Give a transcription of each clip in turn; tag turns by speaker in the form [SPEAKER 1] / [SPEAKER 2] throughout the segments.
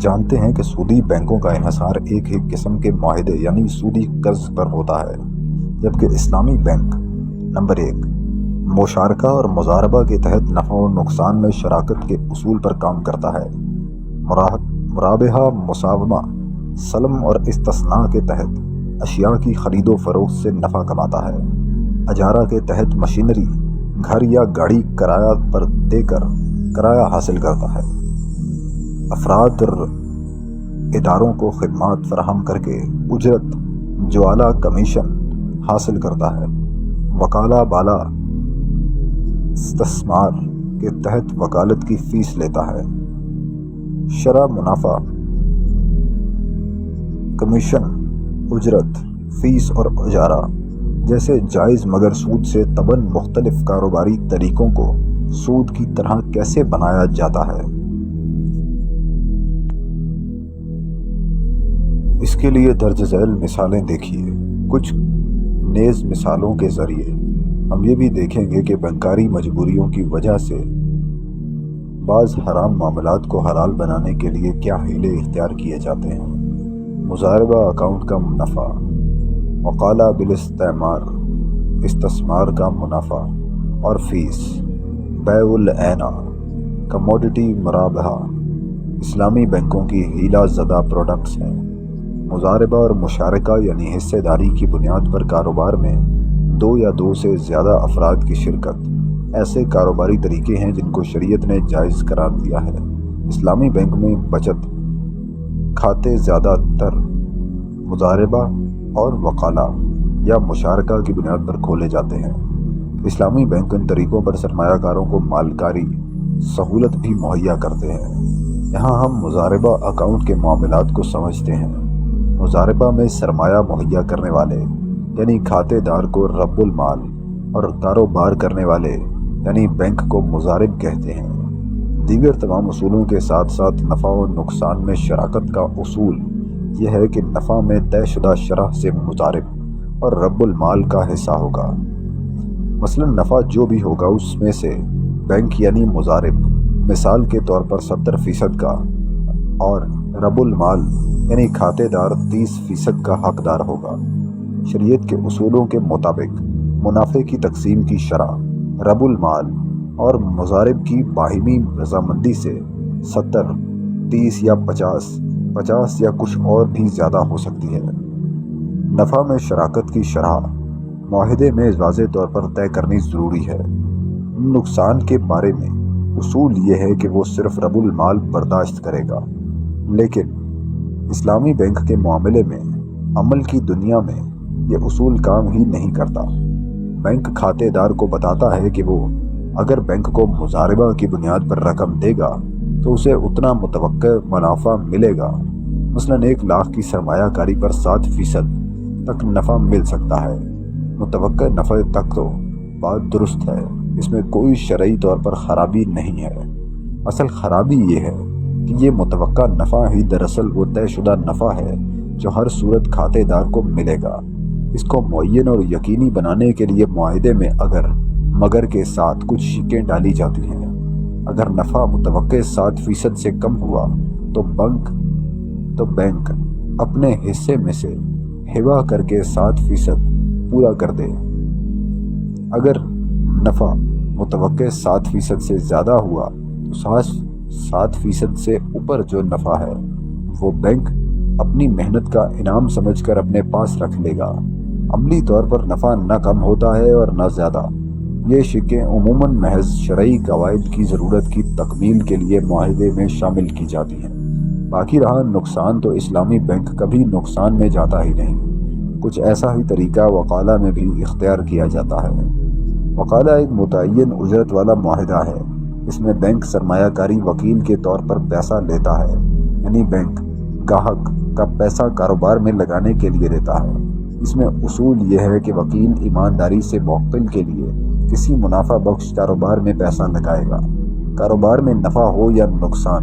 [SPEAKER 1] جانتے ہیں کہ سودی بینکوں کا انحصار ایک ہی قسم کے معاہدے یعنی سودی قرض پر ہوتا ہے، جبکہ اسلامی بینک نمبر 1 مشارکہ اور مضاربہ کے تحت نفع و نقصان میں شراکت کے اصول پر کام کرتا ہے۔ مرابحہ، مساومہ، سلم اور استثناء کے تحت اشیاء کی خرید و فروخت سے نفع کماتا ہے۔ اجارہ کے تحت مشینری، گھر یا گاڑی کرایہ پر دے کر کرایہ حاصل کرتا ہے۔ افراد اور اداروں کو خدمات فراہم کر کے اجرت، جوالہ، کمیشن حاصل کرتا ہے۔ وکالہ بالا استثمار کے تحت وکالت کی فیس لیتا ہے۔ شرح منافع، کمیشن، اجرت، فیس اور اجارہ جیسے جائز مگر سود سے طبعاً مختلف کاروباری طریقوں کو سود کی طرح کیسے بنایا جاتا ہے۔ اس کے لیے درج ذیل مثالیں دیکھیے۔ کچھ نیز مثالوں کے ذریعے ہم یہ بھی دیکھیں گے کہ بینکاری مجبوریوں کی وجہ سے بعض حرام معاملات کو حلال بنانے کے لیے کیا حیلے اختیار کیے جاتے ہیں۔ مضاربہ اکاؤنٹ کا منافع، وکالہ بالاستعمار استثمار کا منافع اور فیس، بیع العینہ، کموڈٹی مرابحہ اسلامی بینکوں کی حیلہ زدہ پروڈکٹس ہیں۔ مضاربہ اور مشارکہ یعنی حصہ داری کی بنیاد پر کاروبار میں 2 یا 2 سے زیادہ افراد کی شرکت ایسے کاروباری طریقے ہیں جن کو شریعت نے جائز قرار دیا ہے۔ اسلامی بینک میں بچت کھاتے زیادہ تر مضاربہ اور وکالہ یا مشارکہ کی بنیاد پر کھولے جاتے ہیں۔ اسلامی بینک ان طریقوں پر سرمایہ کاروں کو مالکاری سہولت بھی مہیا کرتے ہیں۔ یہاں ہم مضاربہ اکاؤنٹ کے معاملات کو سمجھتے ہیں۔ مضاربہ میں سرمایہ مہیا کرنے والے یعنی کھاتے دار کو رب المال اور کاروبار کرنے والے یعنی بینک کو مضارب کہتے ہیں۔ دیگر تمام اصولوں کے ساتھ ساتھ نفع و نقصان میں شراکت کا اصول یہ ہے کہ نفع میں طے شدہ شرح سے مضارب اور رب المال کا حصہ ہوگا۔ مثلا نفع جو بھی ہوگا اس میں سے بینک یعنی مضارب مثال کے طور پر 70% کا اور رب المال یعنی کھاتے دار 30% کا حقدار ہوگا۔ شریعت کے اصولوں کے مطابق منافع کی تقسیم کی شرح رب المال اور مضارب کی باہمی رضامندی سے 70، 30 یا 50 یا کچھ اور بھی زیادہ ہو سکتی ہے۔ نفع میں شراکت کی شرح معاہدے میں واضح طور پر طے کرنی ضروری ہے۔ نقصان کے بارے میں اصول یہ ہے کہ وہ صرف رب المال برداشت کرے گا، لیکن اسلامی بینک کے معاملے میں عمل کی دنیا میں یہ اصول کام ہی نہیں کرتا۔ بینک کھاتے دار کو بتاتا ہے کہ وہ اگر بینک کو مضاربہ کی بنیاد پر رقم دے گا تو اسے اتنا متوقع منافع ملے گا۔ مثلا 1 لاکھ کی سرمایہ کاری پر 7% تک نفع مل سکتا ہے۔ متوقع نفع تک تو بات درست ہے، اس میں کوئی شرعی طور پر خرابی نہیں ہے۔ اصل خرابی یہ ہے کہ یہ متوقع نفع ہی دراصل وہ طے شدہ نفع ہے جو ہر صورت کھاتے دار کو ملے گا۔ اس کو معین اور یقینی بنانے کے لیے معاہدے میں اگر مگر کے ساتھ کچھ شکیں ڈالی جاتی ہیں۔ اگر نفع متوقع 7% سے کم ہوا تو بینک اپنے حصے میں سے ہبہ کر کے 7% پورا کر دے۔ اگر نفع متوقع 7% سے زیادہ ہوا تو 7% سے اوپر جو نفع ہے وہ بینک اپنی محنت کا انعام سمجھ کر اپنے پاس رکھ لے گا۔ عملی طور پر نفع نہ کم ہوتا ہے اور نہ زیادہ۔ یہ شکیں عموماً محض شرعی قواعد کی ضرورت کی تکمیل کے لیے معاہدے میں شامل کی جاتی ہیں۔ باقی رہا نقصان تو اسلامی بینک کبھی نقصان میں جاتا ہی نہیں۔ کچھ ایسا ہی طریقہ وکالہ میں بھی اختیار کیا جاتا ہے۔ وکالہ ایک متعین اجرت والا معاہدہ ہے۔ اس میں بینک سرمایہ کاری وکیل کے طور پر پیسہ لیتا ہے، یعنی بینک گاہک کا پیسہ کاروبار میں لگانے کے لیے لیتا ہے۔ اس میں اصول یہ ہے کہ وکیل ایمانداری سے موکل کے لیے کسی منافع بخش کاروبار میں پیسہ لگائے گا۔ کاروبار میں نفع ہو یا نقصان،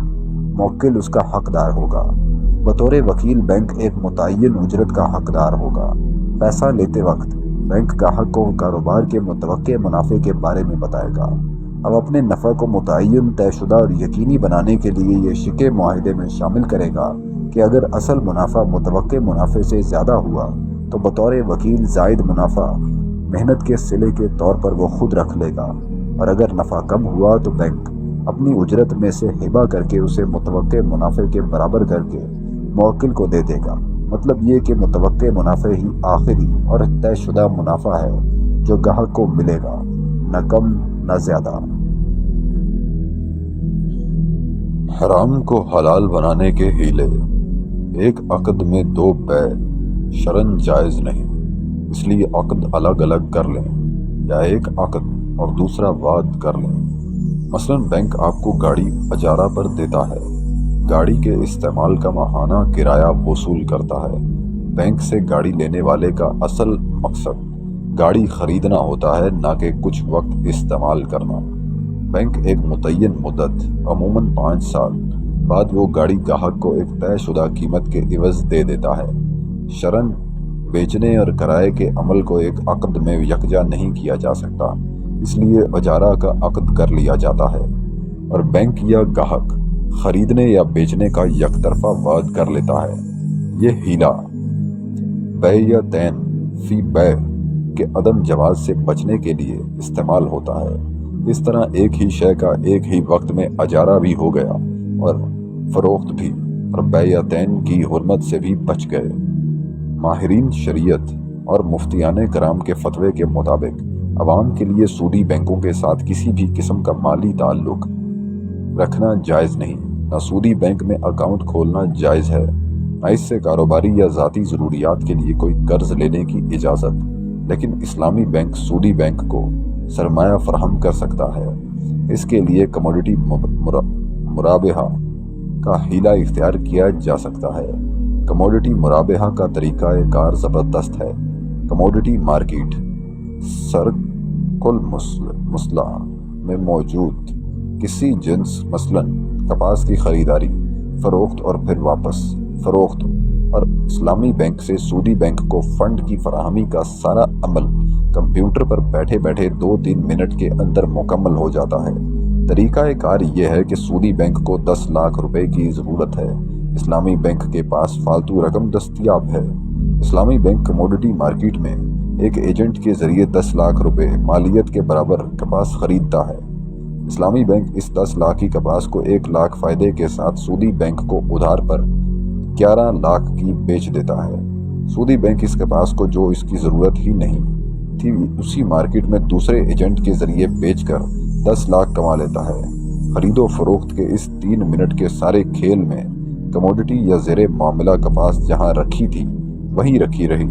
[SPEAKER 1] موکل اس کا حقدار ہوگا۔ بطور وکیل بینک ایک متعین اجرت کا حقدار ہوگا۔ پیسہ لیتے وقت بینک گاہک کو کاروبار کے متوقع منافع کے بارے میں بتائے گا۔ اب اپنے نفع کو متعین، طے شدہ اور یقینی بنانے کے لیے یہ شکے معاہدے میں شامل کرے گا کہ اگر اصل منافع متوقع منافع سے زیادہ ہوا تو بطور وکیل زائد منافع محنت کے صلے کے طور پر وہ خود رکھ لے گا، اور اگر نفع کم ہوا تو بینک اپنی اجرت میں سے ہبہ کر کے اسے متوقع منافع کے برابر کر کے موکل کو دے دے گا۔ مطلب یہ کہ متوقع منافع ہی آخری اور طے شدہ منافع ہے جو گاہک کو ملے گا، نہ کم نہ زیادہ۔ حرام کو حلال بنانے کے ہیلے۔ ایک عقد میں دو بیع شرعاً جائز نہیں، اس لیے عقد الگ الگ کر لیں، یا ایک عقد اور دوسرا وعد کر لیں۔ مثلاً بینک آپ کو گاڑی اجارہ پر دیتا ہے، گاڑی کے استعمال کا ماہانہ کرایہ وصول کرتا ہے۔ بینک سے گاڑی لینے والے کا اصل مقصد گاڑی خریدنا ہوتا ہے، نہ کہ کچھ وقت استعمال کرنا۔ بینک ایک متعین مدت، عموماً 5 سال بعد وہ گاڑی گاہک کو ایک طے شدہ قیمت کے عوض دے دیتا ہے۔ شرعاً بیچنے اور کرائے کے عمل کو ایک عقد میں یکجا نہیں کیا جا سکتا، اس لیے اجارہ کا عقد کر لیا جاتا ہے، اور بینک یا گاہک خریدنے یا بیچنے کا یک طرفہ وعد کر لیتا ہے۔ یہ ہیلا بیع یا دین فی بیع کے عدم جواز سے بچنے کے لیے استعمال ہوتا ہے۔ اس طرح ایک ہی شے کا ایک ہی وقت میں اجارہ بھی ہو گیا اور فروخت بھی، اور بیع یا دین کی حرمت سے بھی بچ گئے۔ ماہرین شریعت اور مفتیان کرام کے فتوے کے مطابق عوام کے لیے سودی بینکوں کے ساتھ کسی بھی قسم کا مالی تعلق رکھنا جائز نہیں۔ نہ سودی بینک میں اکاؤنٹ کھولنا جائز ہے، نہ اس سے کاروباری یا ذاتی ضروریات کے لیے کوئی قرض لینے کی اجازت، لیکن اسلامی بینک سودی بینک کو سرمایہ فراہم کر سکتا ہے۔ اس کے لیے کموڈیٹی مرابحہ کا ہیلہ اختیار کیا جا سکتا ہے۔ کموڈیٹی مرابحہ کا طریقہ کار زبردست ہے۔ کموڈیٹی مارکیٹ سرق المثلی میں موجود کسی جنس، مثلاً کپاس کی خریداری، فروخت اور پھر واپس فروخت، اور اسلامی بینک سے سودی بینک کو فنڈ کی فراہمی کا سارا عمل کمپیوٹر پر بیٹھے بیٹھے 2-3 منٹ کے اندر مکمل ہو جاتا ہے۔ طریقہ کار یہ ہے کہ سودی بینک کو 10 لاکھ روپے کی ضرورت ہے، اسلامی بینک کے پاس فالتو رقم دستیاب ہے۔ اسلامی بینک کموڈیٹی مارکیٹ میں ایک ایجنٹ کے ذریعے 10 لاکھ روپے مالیت کے برابر کپاس خریدتا ہے۔ اسلامی بینک اس 10 لاکھ کی کپاس کو 1 لاکھ فائدے کے ساتھ سودی بینک کو ادھار پر 11 لاکھ کی بیچ دیتا ہے۔ سودی بینک اس کپاس کو، جو اس کی ضرورت ہی نہیں تھی، اسی مارکیٹ میں دوسرے ایجنٹ کے ذریعے بیچ کر 10 لاکھ کما لیتا ہے۔ خرید و فروخت کے اس 3 منٹ کے سارے کھیل میں کموڈیٹی یا زیر معاملہ کپاس جہاں رکھی تھی وہیں رکھی رہی۔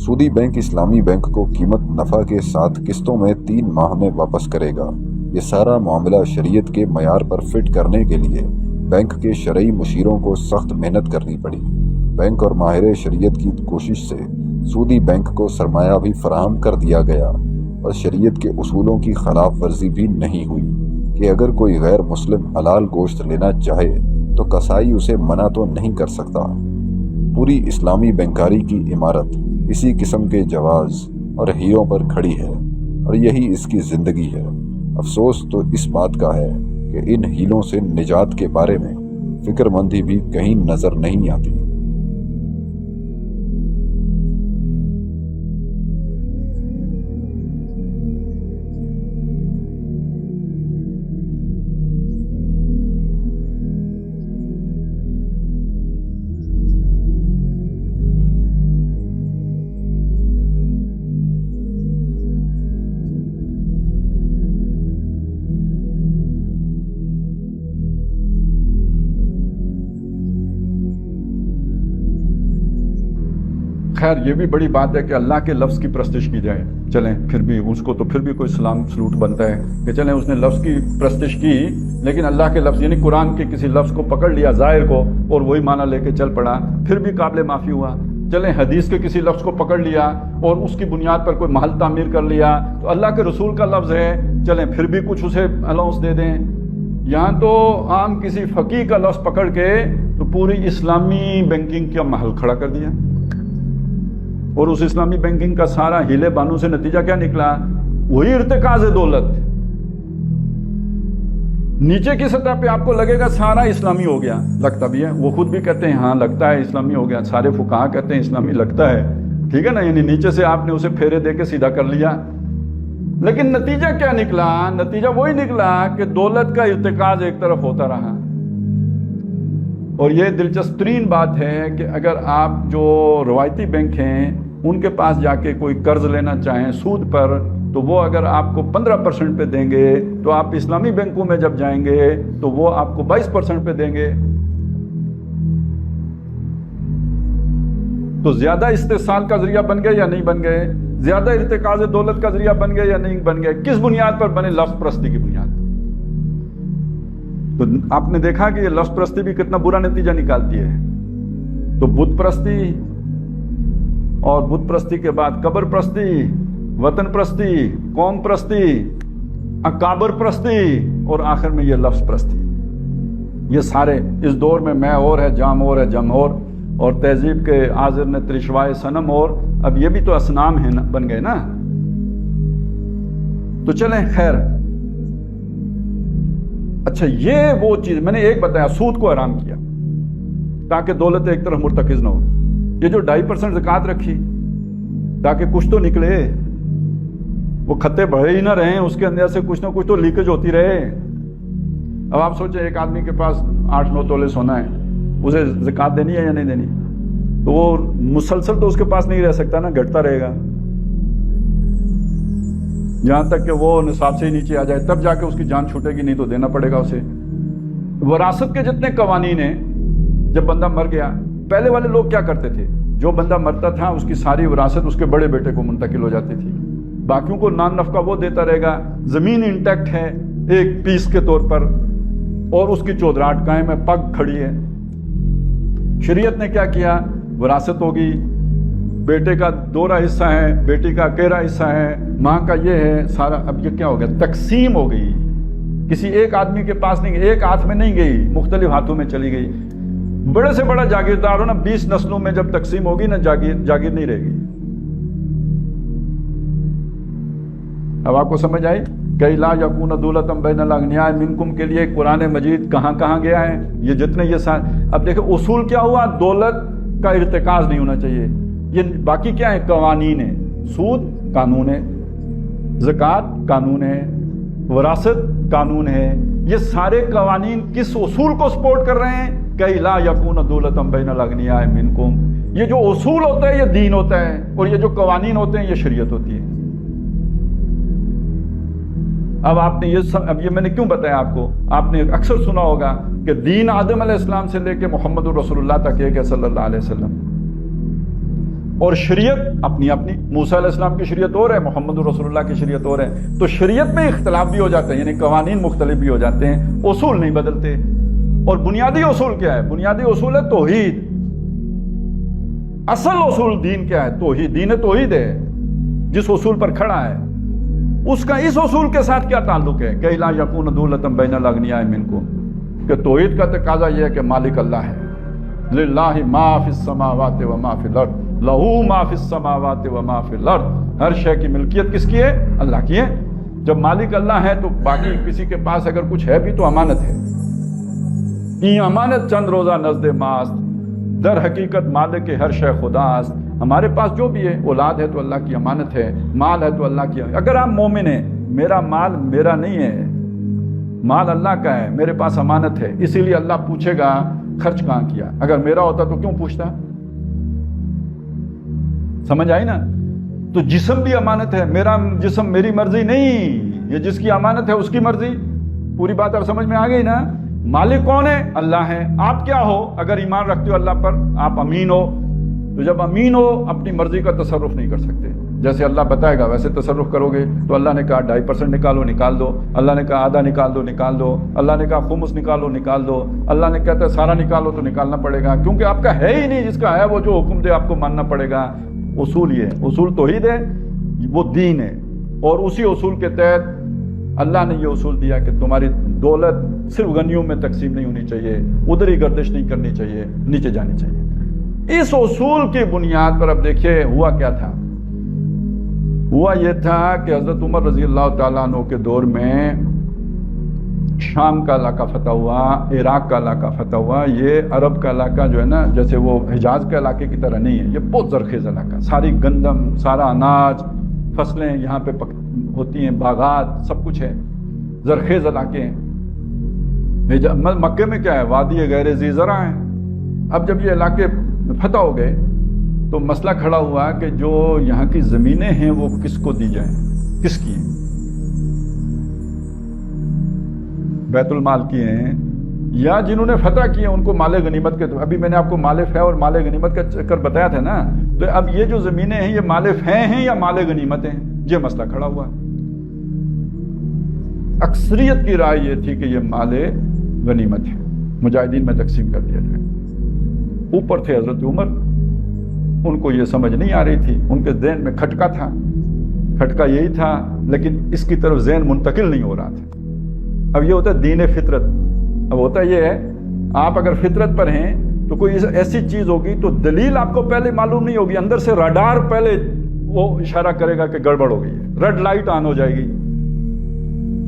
[SPEAKER 1] سودی بینک اسلامی بینک کو قیمت نفع کے ساتھ قسطوں میں 3 ماہ میں واپس کرے گا۔ یہ سارا معاملہ شریعت کے معیار پر فٹ کرنے کے لیے بینک کے شرعی مشیروں کو سخت محنت کرنی پڑی۔ بینک اور ماہر شریعت کی کوشش سے سودی بینک کو سرمایہ بھی فراہم کر دیا گیا، اور شریعت کے اصولوں کی خلاف ورزی بھی نہیں ہوئی کہ اگر کوئی غیر مسلم حلال گوشت لینا چاہے تو قصائی اسے منع تو نہیں کر سکتا۔ پوری اسلامی بینکاری کی عمارت اسی قسم کے جواز اور ہیلوں پر کھڑی ہے، اور یہی اس کی زندگی ہے۔ افسوس تو اس بات کا ہے کہ ان ہیلوں سے نجات کے بارے میں فکر مندی بھی کہیں نظر نہیں آتی۔
[SPEAKER 2] خیر یہ بھی بڑی بات ہے کہ اللہ کے لفظ کی پرستش کی جائے۔ چلیں پھر بھی اس کو تو پھر بھی کوئی سلام سلوٹ بنتا ہے کہ چلیں اس نے لفظ کی پرستش کی، لیکن اللہ کے لفظ یعنی قرآن کے کسی لفظ کو پکڑ لیا ظاہر کو اور وہی معنی لے کے چل پڑا، پھر بھی قابل معافی ہوا۔ چلیں حدیث کے کسی لفظ کو پکڑ لیا اور اس کی بنیاد پر کوئی محل تعمیر کر لیا تو اللہ کے رسول کا لفظ ہے، چلیں پھر بھی کچھ اسے الاؤنس دے دیں۔ یہاں تو عام کسی فقیہ کا لفظ پکڑ کے تو پوری اسلامی بینکنگ کا محل کھڑا کر دیا، اور اس اسلامی بینکنگ کا سارا ہیلے بانوں سے نتیجہ کیا نکلا؟ وہی ارتکاز دولت، نیچے کی سطح پہ آپ کو لگے گا سارا اسلامی ہو گیا، لگتا بھی ہے، وہ خود بھی کہتے ہیں ہاں لگتا ہے اسلامی ہو گیا، سارے فقہا کہتے ہیں اسلامی لگتا ہے، ٹھیک ہے نا، یعنی نیچے سے آپ نے اسے پھیرے دے کے سیدھا کر لیا، لیکن نتیجہ کیا نکلا؟ نتیجہ وہی نکلا کہ دولت کا ارتکاز ایک طرف ہوتا رہا۔ اور یہ دلچسپ ترین بات ہے کہ اگر آپ جو روایتی بینک ہیں ان کے پاس جا کے کوئی قرض لینا چاہیں سود پر، تو وہ اگر آپ کو 15% پہ دیں گے، تو آپ اسلامی بینکوں میں جب جائیں گے تو وہ آپ کو 22% پہ دیں گے۔ تو زیادہ استحصال کا ذریعہ بن گئے یا نہیں بن گئے؟ زیادہ ارتکاز دولت کا ذریعہ بن گئے یا نہیں بن گئے؟ کس بنیاد پر بنے؟ لفظ پرستی کی بنیاد پر۔ تو آپ نے دیکھا کہ یہ لفظ پرستی بھی کتنا برا نتیجہ نکالتی ہے۔ تو بت پرستی، اور بت پرستی کے بعد قبر پرستی، وطن پرستی، قوم پرستی، اکابر پرستی، اور آخر میں یہ لفظ پرستی۔ یہ سارے اس دور میں اور ہے، جام اور ہے، جم اور تہذیب کے آذر نے ترشوائے صنم، اور اب یہ بھی تو اصنام ہیں بن گئے نا۔ تو چلیں خیر، اچھا یہ وہ چیز میں نے ایک بتایا، سود کو حرام کیا تاکہ دولت ایک طرف مرتکز نہ ہو۔ یہ جو 2.5% زکوٰۃ رکھی تاکہ کچھ تو نکلے، وہ کھتے بڑھے ہی نہ رہیں، اس کے اندر سے کچھ نہ کچھ تو لیکیج ہوتی رہے۔ اب آپ سوچیں ایک آدمی کے پاس 8-9 تولے سونا ہے، اسے زکوٰۃ دینی ہے یا نہیں دینی؟ تو وہ مسلسل تو اس کے پاس نہیں رہ سکتا نا، گھٹتا رہے گا جہاں تک کہ وہ نصاب سے ہی نیچے آ جائے، تب جا کے اس کی جان چھوٹے گی، نہیں تو دینا پڑے گا اسے۔ وراثت کے جتنے قوانین ہیں، جب بندہ مر گیا، پہلے والے لوگ کیا کرتے تھے؟ جو بندہ مرتا تھا اس کی ساری وراثت اس کے بڑے بیٹے کو منتقل ہو جاتی تھی، باقیوں کو نان نفقہ وہ دیتا رہے گا، زمین انٹیکٹ ہے ایک پیس کے طور پر، اور اس کی چودراہٹ قائم ہے، پگ کھڑی ہے۔ شریعت نے کیا کیا؟ وراثت ہوگی، بیٹے کا دوہرا حصہ ہے، بیٹی کا اکیرا حصہ ہے، ماں کا یہ ہے سارا۔ اب یہ کیا ہو گیا؟ تقسیم ہو گئی، کسی ایک آدمی کے پاس نہیں، ایک ہاتھ میں نہیں گئی، مختلف ہاتھوں میں چلی گئی۔ بڑے سے بڑا جاگیردار ہو نا، 20 نسلوں میں جب تقسیم ہوگی نا، جاگیر نہیں رہے گی۔ اب آپ کو سمجھ آئی کہ لا یکون دولۃ بین الاغنیاء منکم کے لیے قرآن مجید کہاں کہاں گیا ہے؟ یہ جتنے یہ اب دیکھیں اصول کیا ہوا؟ دولت کا ارتکاز نہیں ہونا چاہیے۔ یہ باقی کیا ہے؟ قوانین ہے، سود قانون ہے، زکوٰۃ قانون ہے، وراثت قانون ہے۔ یہ سارے قوانین کس اصول کو سپورٹ کر رہے ہیں؟ کہ لا یکون دولۃ بین الاغنیاء منکم۔ یہ جو اصول ہوتا ہے یہ دین ہوتا ہے، اور یہ جو قوانین ہوتے ہیں یہ شریعت ہوتی ہے۔ اب آپ نے یہ میں نے کیوں بتایا آپ کو؟ آپ نے اکثر سنا ہوگا کہ دین آدم علیہ السلام سے لے کے محمد رسول اللہ تک ایک ہے صلی اللہ علیہ وسلم، اور شریعت اپنی اپنی، موسیٰ علیہ السلام کی شریعت اور ہے، محمد رسول اللہ کی شریعت اور ہے۔ تو شریعت میں اختلاف بھی ہو جاتے ہیں، یعنی قوانین مختلف بھی ہو جاتے ہیں، اصول نہیں بدلتے۔ اور بنیادی اصول کیا ہے؟ بنیادی اصول ہے توحید۔ اصل اصول دین کیا ہے؟ توحید۔ دین توحید ہے جس اصول پر کھڑا ہے، اس کا اس اصول کے ساتھ کیا تعلق ہے؟ کہ لا یکون دولۃ بین الاغنیاء منکم، کہ توحید کا تقاضا یہ ہے کہ مالک اللہ ہے، للہ ما فی السماوات و ما فی الارض، لہو ما فی السماوات و ما فی الارض۔ ہر شے کی ملکیت کس کی ہے؟ اللہ کی ہے۔ جب مالک اللہ ہے تو باقی کسی کے پاس اگر کچھ ہے بھی تو امانت ہے۔ این امانت چند روزہ نزد ماست، در حقیقت مالک ہر شے خداست۔ ہمارے پاس جو بھی ہے، اولاد ہے تو اللہ کی امانت ہے، مال ہے تو اللہ کی۔ اگر آپ مومن ہیں، میرا مال میرا نہیں ہے، مال اللہ کا ہے، میرے پاس امانت ہے، اسی لیے اللہ پوچھے گا خرچ کہاں کیا۔ اگر میرا ہوتا تو کیوں پوچھتا؟ سمجھ آئی نا؟ تو جسم بھی امانت ہے، میرا جسم میری مرضی نہیں، یہ جس کی امانت ہے اس کی مرضی۔ پوری بات اب سمجھ میں آ گئی نا؟ مالک کون ہے؟ اللہ ہے۔ آپ کیا ہو؟ اگر ایمان رکھتے ہو اللہ پر، آپ امین ہو۔ تو جب امین ہو اپنی مرضی کا تصرف نہیں کر سکتے، جیسے اللہ بتائے گا ویسے تصرف کرو گے۔ تو اللہ نے کہا 2.5% نکالو، نکال دو۔ اللہ نے کہا آدھا نکال دو، نکال دو۔ اللہ نے کہا خمس نکالو، نکال دو۔ اللہ نے کہتا ہے سارا نکالو، تو نکالنا پڑے گا، کیونکہ آپ کا ہے ہی نہیں، جس کا ہے وہ جو حکم دے آپ کو ماننا پڑے گا۔ اصول یہ ہے، اصول توحید ہے، وہ دین ہے، اور اسی اصول کے تحت اللہ نے یہ اصول دیا کہ تمہاری دولت صرف غنیوں میں تقسیم نہیں ہونی چاہیے، ادھر ہی گردش نہیں کرنی چاہیے، نیچے جانی چاہیے۔ اس اصول کی بنیاد پر اب دیکھیے ہوا کیا تھا۔ ہوا یہ تھا کہ حضرت عمر رضی اللہ تعالیٰ عنہ کے دور میں شام کا علاقہ فتح ہوا، عراق کا علاقہ فتح ہوا. یہ عرب کا علاقہ جو ہے نا، جیسے وہ حجاز کے علاقے کی طرح نہیں ہے. یہ بہت زرخیز علاقہ، ساری گندم، سارا اناج، فصلیں یہاں پہ ہوتی ہیں، باغات، سب کچھ ہے، زرخیز علاقے ہیں. مکے میں کیا ہے؟ وادی غیر ذی زرع ہے. اب جب یہ علاقے فتح ہو گئے تو مسئلہ کھڑا ہوا کہ جو یہاں کی زمینیں ہیں وہ کس کو دی جائیں، کس کی ہیں؟ بیت المال کی ہیں یا جنہوں نے فتح کیے ان کو مال غنیمت کے. ابھی میں نے آپ کو مال فہ اور مال غنیمت کا چکر بتایا تھا نا. تو اب یہ جو زمینیں ہیں یہ مال فہ ہیں یا مال غنیمت ہیں؟ یہ مسئلہ کھڑا ہوا. اکثریت کی رائے یہ تھی کہ یہ مال غنیمت ہے، مجاہدین میں تقسیم کر دیا جائے. اوپر تھے حضرت عمر، ان کو یہ سمجھ نہیں آ رہی تھی، ان کے ذہن میں کھٹکا تھا، کھٹکا یہی تھا، لیکن اس کی طرف ذہن منتقل نہیں ہو رہا تھا. اب یہ ہوتا ہے دین فطرت. اب ہوتا یہ ہے، آپ اگر فطرت پر ہیں تو کوئی ایسی چیز ہوگی تو دلیل آپ کو پہلے معلوم نہیں ہوگی، اندر سے راڈار پہلے وہ اشارہ کرے گا کہ گڑبڑ ہو گئی ہے، ریڈ لائٹ آن ہو جائے گی.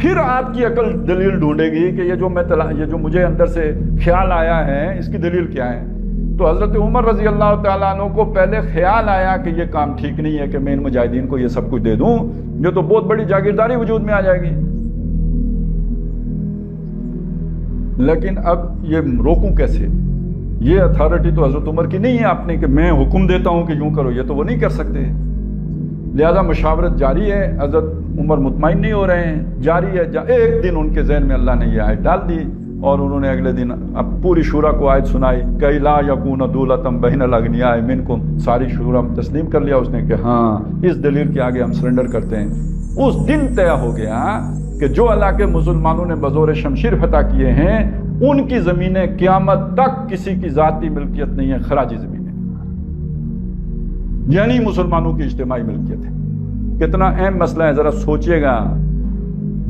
[SPEAKER 2] پھر آپ کی عقل دلیل ڈھونڈے گی کہ یہ جو مجھے اندر سے خیال آیا ہے اس کی دلیل کیا ہے. تو حضرت عمر رضی اللہ تعالیٰ عنہ کو پہلے خیال آیا کہ یہ کام ٹھیک نہیں ہے کہ میں ان مجاہدین کو یہ سب کچھ دے دوں، یہ تو بہت بڑی جاگیرداری وجود میں آ جائے گی. لیکن اب یہ روکوں کیسے؟ یہ اتھارٹی تو حضرت عمر کی نہیں ہے اپنی کہ میں حکم دیتا ہوں کہ یوں کرو، یہ تو وہ نہیں کر سکتے. لہذا مشاورت جاری ہے. حضرت عمر مطمئن نہیں ہو رہے ہیں، جاری ہے. ایک دن ان کے ذہن میں اللہ نے یہ آیت ڈال دی اور انہوں نے اگلے دن اب پوری شورا کو آیت سنائی کہ لا یکون دولۃ بین الاغنیاء منکم. ساری شورا تسلیم کر لیا اس نے کہ ہاں اس دلیل کے آگے ہم سرنڈر کرتے ہیں. اس دن طے ہو گیا کہ جو علاقے مسلمانوں نے بزور شمشیر فتح کیے ہیں ان کی زمینیں قیامت تک کسی کی ذاتی ملکیت نہیں ہے، خراجی زمینیں، یعنی مسلمانوں کی اجتماعی ملکیت ہے. کتنا اہم مسئلہ ہے، ذرا سوچئے گا.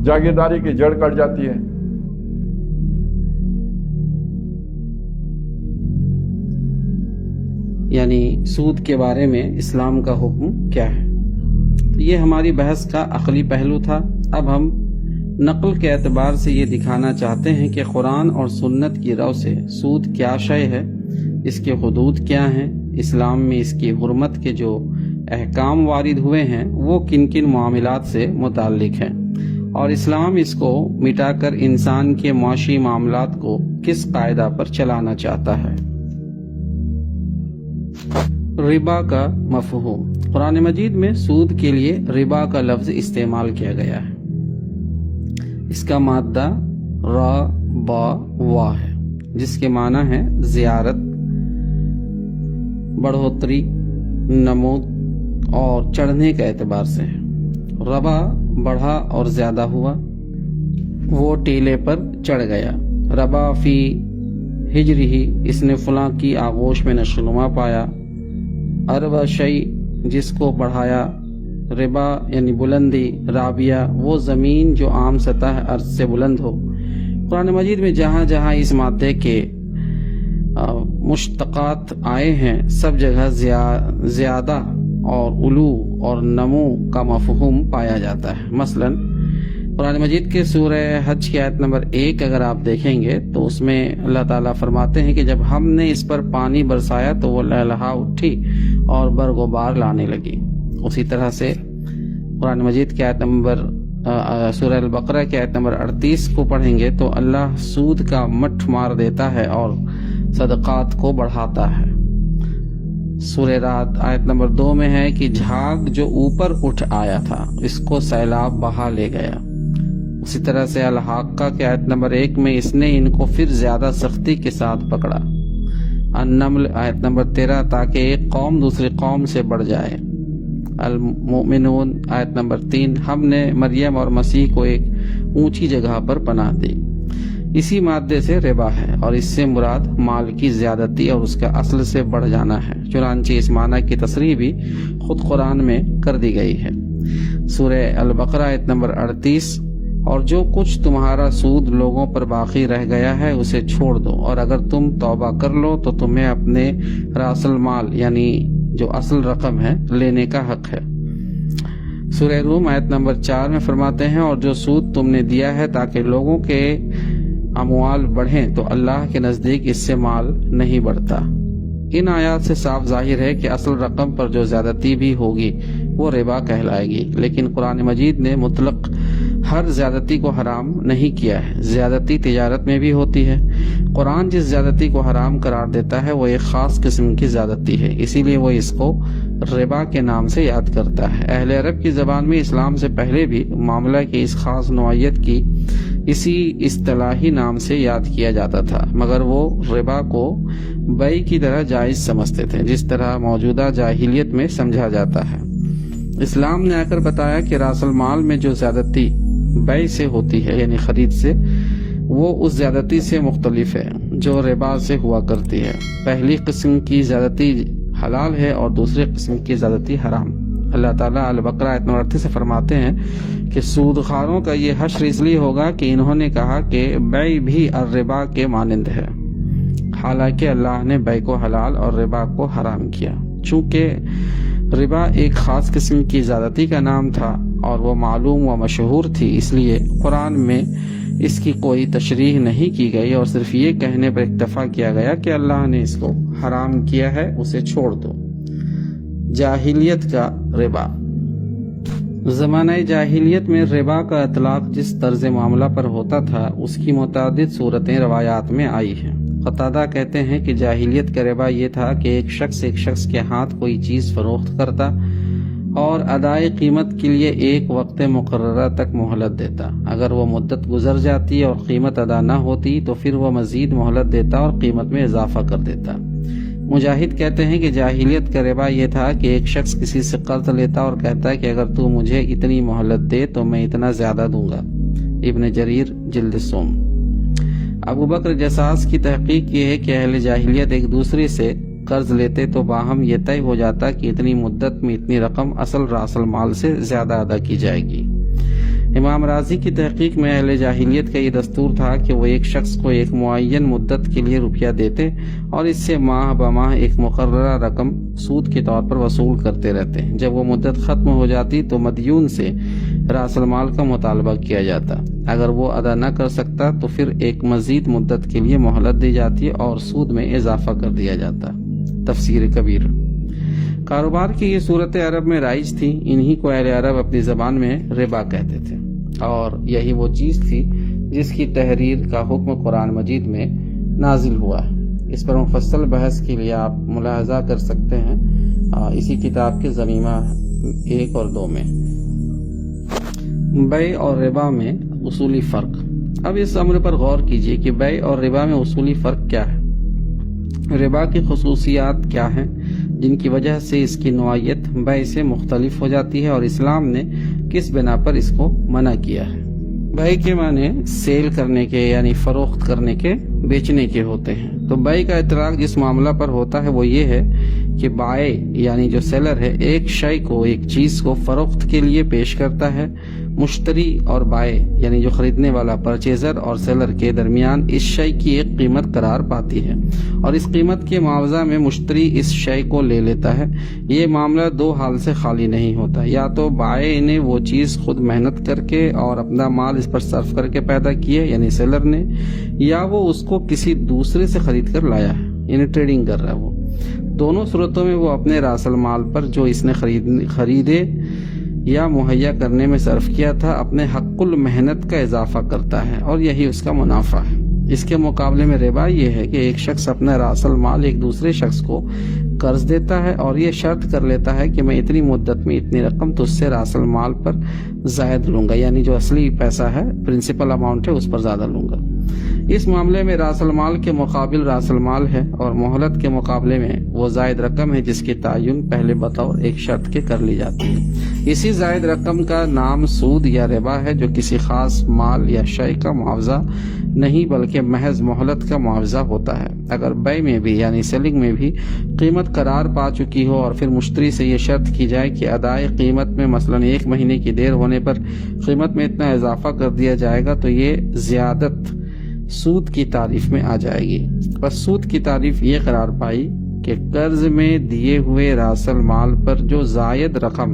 [SPEAKER 2] جاگیرداری کی جڑ کٹ جاتی ہے.
[SPEAKER 3] یعنی سود کے بارے میں اسلام کا حکم کیا ہے. یہ ہماری بحث کا عقلی پہلو تھا. اب ہم نقل کے اعتبار سے یہ دکھانا چاہتے ہیں کہ قرآن اور سنت کی رو سے سود کیا شے ہے، اس کے حدود کیا ہیں، اسلام میں اس کی حرمت کے جو احکام وارد ہوئے ہیں وہ کن کن معاملات سے متعلق ہیں، اور اسلام اس کو مٹا کر انسان کے معاشی معاملات کو کس قاعدہ پر چلانا چاہتا ہے. ربا کا مفہوم. قرآن مجید میں سود کے لیے ربا کا لفظ استعمال کیا گیا ہے. اس کا مادہ را با وا ہے، جس کے معنی ہے زیارت، بڑھوتری، نمود اور چڑھنے کے اعتبار سے ہے. ربا بڑھا اور زیادہ ہوا، وہ ٹیلے پر چڑھ گیا. ربا فی ہجرہ، اس نے فلاں کی آغوش میں نشوونما پایا. اربا شیء، جس کو بڑھایا. ربا یعنی بلندی. رابیہ، وہ زمین جو عام سطح ارض سے بلند ہو. قرآن مجید میں جہاں جہاں اس مادے کے مشتقات آئے ہیں سب جگہ زیادہ اور علو اور نمو کا مفہوم پایا جاتا ہے. مثلا قرآن مجید کے سورہ حج کی آیت نمبر 1 اگر آپ دیکھیں گے تو اس میں اللہ تعالیٰ فرماتے ہیں کہ جب ہم نے اس پر پانی برسایا تو وہ لہلہا اٹھی اور برگ و بار لانے لگی. اسی طرح سے قرآن مجید کی آیت نمبر سورہ البقرہ کی آیت نمبر 38 کو پڑھیں گے تو اللہ سود کا مٹھ مار دیتا ہے اور صدقات کو بڑھاتا ہے. سورہ رعد آیت نمبر 2 میں ہے کہ جھاگ جو اوپر اٹھ آیا تھا اس کو سیلاب بہا لے گیا. اسی طرح سے الحاقہ کی آیت نمبر 1 میں اس نے ان کو پھر زیادہ سختی کے ساتھ پکڑا. النمل آیت نمبر 13 تاکہ ایک قوم دوسری قوم سے بڑھ جائے. المؤمنون آیت نمبر 3 ہم نے مریم اور مسیح کو ایک اونچی جگہ پر پناہ دی. اسی مادے سے ربا ہے اور اس سے مراد مال کی زیادتی اور اس کا اصل سے بڑھ جانا ہے. چنانچہ اس معنی کی تصریح بھی خود قرآن میں کر دی گئی ہے. سورہ البقرہ آیت نمبر 38 اور جو کچھ تمہارا سود لوگوں پر باقی رہ گیا ہے اسے چھوڑ دو اور اگر تم توبہ کر لو تو تمہیں اپنے راس المال یعنی جو اصل رقم ہے لینے کا حق ہے. سورہ روم آیت نمبر 4 میں فرماتے ہیں اور جو سود تم نے دیا ہے تاکہ لوگوں کے اموال بڑھیں تو اللہ کے نزدیک اس سے مال نہیں بڑھتا۔ ان آیات سے صاف ظاہر ہے کہ اصل رقم پر جو زیادتی بھی ہوگی وہ ربا کہلائے گی، لیکن قرآن مجید نے مطلق ہر زیادتی کو حرام نہیں کیا ہے۔ زیادتی تجارت میں بھی ہوتی ہے۔ قرآن جس زیادتی کو حرام قرار دیتا ہے وہ ایک خاص قسم کی زیادتی ہے، اسی لیے وہ اس کو ربا کے نام سے یاد کرتا ہے۔ اہل عرب کی زبان میں اسلام سے پہلے بھی معاملہ کی اس خاص نوعیت کی اسی اصطلاحی نام سے یاد کیا جاتا تھا، مگر وہ ربا کو بیع کی طرح جائز سمجھتے تھے، جس طرح موجودہ جاہلیت میں سمجھا جاتا ہے۔ اسلام نے آ کر بتایا کہ راس المال میں جو زیادتی بیع سے ہوتی ہے یعنی خرید سے، وہ اس زیادتی سے مختلف ہے جو ربا سے ہوا کرتی ہے۔ پہلی قسم کی زیادتی حلال ہے اور دوسری قسم کی زیادتی حرام۔ اللہ تعالیٰ البقرہ آیت نمبر 38 سے فرماتے ہیں کہ سودخواروں کا یہ حشر اس لیے ہوگا کہ انہوں نے کہا کہ بیع بھی الربا کے مانند ہے، حالانکہ اللہ نے بیع کو حلال اور ربا کو حرام کیا۔ چونکہ ربا ایک خاص قسم کی زیادتی کا نام تھا اور وہ معلوم و مشہور تھی، اس لیے قرآن میں اس کی کوئی تشریح نہیں کی گئی اور صرف یہ کہنے پر اکتفا کیا گیا کہ اللہ نے اس کو حرام کیا ہے، اسے چھوڑ دو۔ جاہلیت کا ربا۔ زمانہ جاہلیت میں ربا کا اطلاق جس طرز معاملہ پر ہوتا تھا اس کی متعدد صورتیں روایات میں آئی ہیں۔ قتادہ کہتے ہیں کہ جاہلیت کا ربا یہ تھا کہ ایک شخص کے ہاتھ کوئی چیز فروخت کرتا اور ادائے قیمت کے لیے ایک وقت مقررہ تک مہلت دیتا۔ اگر وہ مدت گزر جاتی اور قیمت ادا نہ ہوتی تو پھر وہ مزید مہلت دیتا اور قیمت میں اضافہ کر دیتا۔ مجاہد کہتے ہیں کہ جاہلیت کا ربا یہ تھا کہ ایک شخص کسی سے قرض لیتا اور کہتا ہے کہ اگر تو مجھے اتنی مہلت دے تو میں اتنا زیادہ دوں گا۔ ابن جریر جلد سوم۔ ابو بکر جساس کی تحقیق یہ ہے کہ اہل جاہلیت ایک دوسرے سے قرض لیتے تو باہم یہ طے ہو جاتا کہ اتنی مدت میں اتنی رقم اصل راس المال سے زیادہ ادا کی جائے گی۔ امام راضی کی تحقیق میں اہل جاہلیت کا یہ دستور تھا کہ وہ ایک شخص کو ایک معین مدت کے لیے روپیہ دیتے اور اس سے ماہ بماہ ایک مقررہ رقم سود کے طور پر وصول کرتے رہتے۔ جب وہ مدت ختم ہو جاتی تو مدیون سے راس المال کا مطالبہ کیا جاتا۔ اگر وہ ادا نہ کر سکتا تو پھر ایک مزید مدت کے لیے مہلت دی جاتی اور سود میں اضافہ کر دیا جاتا۔ تفسیر کبیر۔ کاروبار کی یہ صورت عرب میں رائج تھی، انہی کو اہل عرب اپنی زبان میں ربا کہتے تھے، اور یہی وہ چیز تھی جس کی تحریر کا حکم قرآن مجید میں نازل ہوا ہے۔ اس پر مفصل بحث کے لیے آپ ملاحظہ کر سکتے ہیں اسی کتاب کے ضمیمہ 1 اور 2 میں۔ بیع اور ربا میں اصولی فرق۔ اب اس امر پر غور کیجیے کہ بیع اور ربا میں اصولی فرق کیا ہے۔ ربا کی خصوصیات کیا ہیں جن کی وجہ سے اس کی نوعیت بیع سے مختلف ہو جاتی ہے، اور اسلام نے کس بنا پر اس کو منع کیا ہے۔ بیع کے معنی سیل کرنے کے یعنی فروخت کرنے کے، بیچنے کے ہوتے ہیں۔ تو بیع کا اطلاق جس معاملہ پر ہوتا ہے وہ یہ ہے کہ بائع یعنی جو سیلر ہے ایک شے کو، ایک چیز کو فروخت کے لیے پیش کرتا ہے۔ مشتری اور بائع یعنی جو خریدنے والا پرچیزر اور سیلر کے درمیان اس شے کی ایک قیمت قرار پاتی ہے، اور اس قیمت کے معاوضہ میں مشتری اس شے کو لے لیتا ہے۔ یہ معاملہ دو حال سے خالی نہیں ہوتا، یا تو بائع نے وہ چیز خود محنت کر کے اور اپنا مال اس پر صرف کر کے پیدا کی ہے یعنی سیلر نے، یا وہ اس کو کسی دوسرے سے خرید کر لایا ہے یعنی ٹریڈنگ کر رہا ہے وہ۔ دونوں صورتوں میں وہ اپنے راس المال پر جو اس نے خریدے یا مہیا کرنے میں صرف کیا تھا اپنے حق المحنت کا اضافہ کرتا ہے، اور یہی اس کا منافع ہے۔ اس کے مقابلے میں ربا یہ ہے کہ ایک شخص اپنا راس المال ایک دوسرے شخص کو قرض دیتا ہے اور یہ شرط کر لیتا ہے کہ میں اتنی مدت میں اتنی رقم تو اس سے راس المال پر زائد لوں گا، یعنی جو اصلی پیسہ ہے پرنسپل اماؤنٹ ہے اس پر زیادہ لوں گا۔ اس معاملے میں راس المال کے مقابل راس المال ہے، اور مہلت کے مقابلے میں وہ زائد رقم ہے جس کی تعین پہلے بطور ایک شرط کے کر لی جاتی ہے۔ اسی زائد رقم کا نام سود یا ربا ہے، جو کسی خاص مال یا شے کا معاوضہ نہیں بلکہ محض مہلت کا معاوضہ ہوتا ہے۔ اگر بیع میں بھی یعنی سیلنگ میں بھی قیمت قرار پا چکی ہو اور پھر مشتری سے یہ شرط کی جائے کہ ادائے قیمت میں مثلا 1 مہینے کی دیر ہونے پر قیمت میں اتنا اضافہ کر دیا جائے گا تو یہ زیادت سود کی تعریف میں آ جائے گی۔ بس سود کی تعریف یہ قرار پائی کہ قرض میں دیے ہوئے راس المال پر جو زائد رقم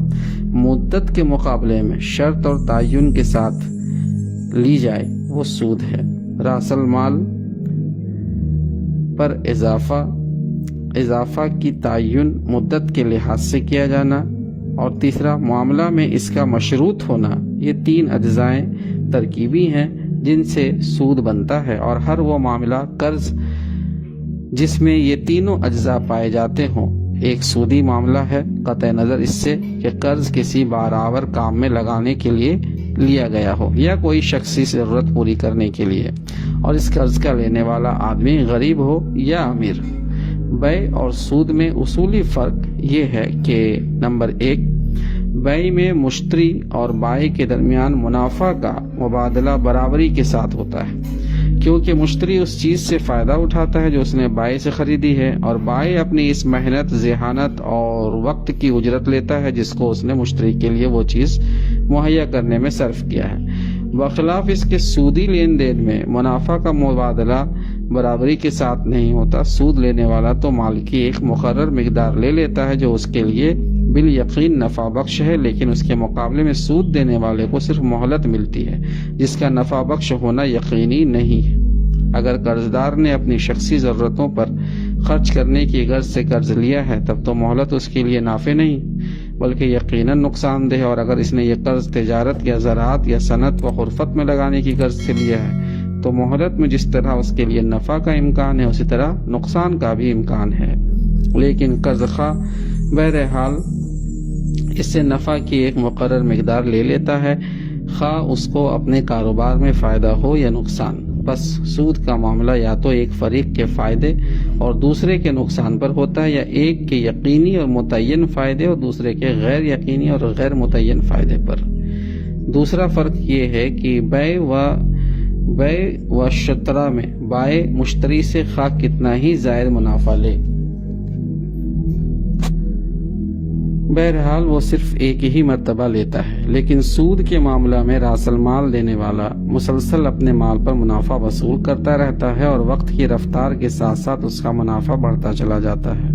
[SPEAKER 3] مدت کے مقابلے میں شرط اور تعین کے ساتھ لی جائے وہ سود ہے۔ راس المال پر اضافہ کی تعین مدت کے لحاظ سے کیا جانا، اور تیسرا معاملہ میں اس کا مشروط ہونا، یہ تین اجزائیں ترکیبی ہیں جن سے سود بنتا ہے، اور ہر وہ معاملہ قرض جس میں یہ تینوں اجزاء پائے جاتے ہوں ایک سودی معاملہ ہے، قطع نظر اس سے کہ قرض کسی بارآور کام میں لگانے کے لیے لیا گیا ہو یا کوئی شخصی ضرورت پوری کرنے کے لیے، اور اس قرض کا لینے والا آدمی غریب ہو یا امیر۔ بیع اور سود میں اصولی فرق یہ ہے کہ نمبر 1، بیع میں مشتری اور بائع کے درمیان منافع کا مبادلہ برابری کے ساتھ ہوتا ہے، کیونکہ مشتری اس چیز سے فائدہ اٹھاتا ہے جو اس نے بائع سے خریدی ہے، اور بائع اپنی اس محنت، ذہانت اور وقت کی اجرت لیتا ہے جس کو اس نے مشتری کے لیے وہ چیز مہیا کرنے میں صرف کیا ہے۔ بخلاف اس کے سودی لین دین میں منافع کا مبادلہ برابری کے ساتھ نہیں ہوتا۔ سود لینے والا تو مال کی ایک مقرر مقدار لے لیتا ہے جو اس کے لیے بالیقین نفع بخش ہے، لیکن اس کے مقابلے میں سود دینے والے کو صرف مہلت ملتی ہے جس کا نفع بخش ہونا یقینی نہیں ہے۔ اگر قرضدار نے اپنی شخصی ضرورتوں پر خرچ کرنے کی غرض سے قرض لیا ہے تب تو مہلت اس کے لیے نافع نہیں بلکہ یقیناً نقصان دہ، اور اگر اس نے یہ قرض تجارت یا زراعت یا صنعت و خرفت میں لگانے کی غرض سے لیا ہے تو مہلت میں جس طرح اس کے لیے نفع کا امکان ہے اسی طرح نقصان کا بھی امکان ہے، لیکن قرض خواہ بہرحال اس سے نفع کی ایک مقرر مقدار لے لیتا ہے، خواہ اس کو اپنے کاروبار میں فائدہ ہو یا نقصان۔ بس سود کا معاملہ یا تو ایک فریق کے فائدے اور دوسرے کے نقصان پر ہوتا ہے، یا ایک کے یقینی اور متعین فائدے اور دوسرے کے غیر یقینی اور غیر متعین فائدے پر۔ دوسرا فرق یہ ہے کہ بیع و شترا میں بائع مشتری سے خواہ کتنا ہی زائد منافع لے، بہرحال وہ صرف ایک ہی مرتبہ لیتا ہے، لیکن سود کے معاملہ میں راس المال دینے والا مسلسل اپنے مال پر منافع وصول کرتا رہتا ہے اور وقت کی رفتار کے ساتھ ساتھ اس کا منافع بڑھتا چلا جاتا ہے۔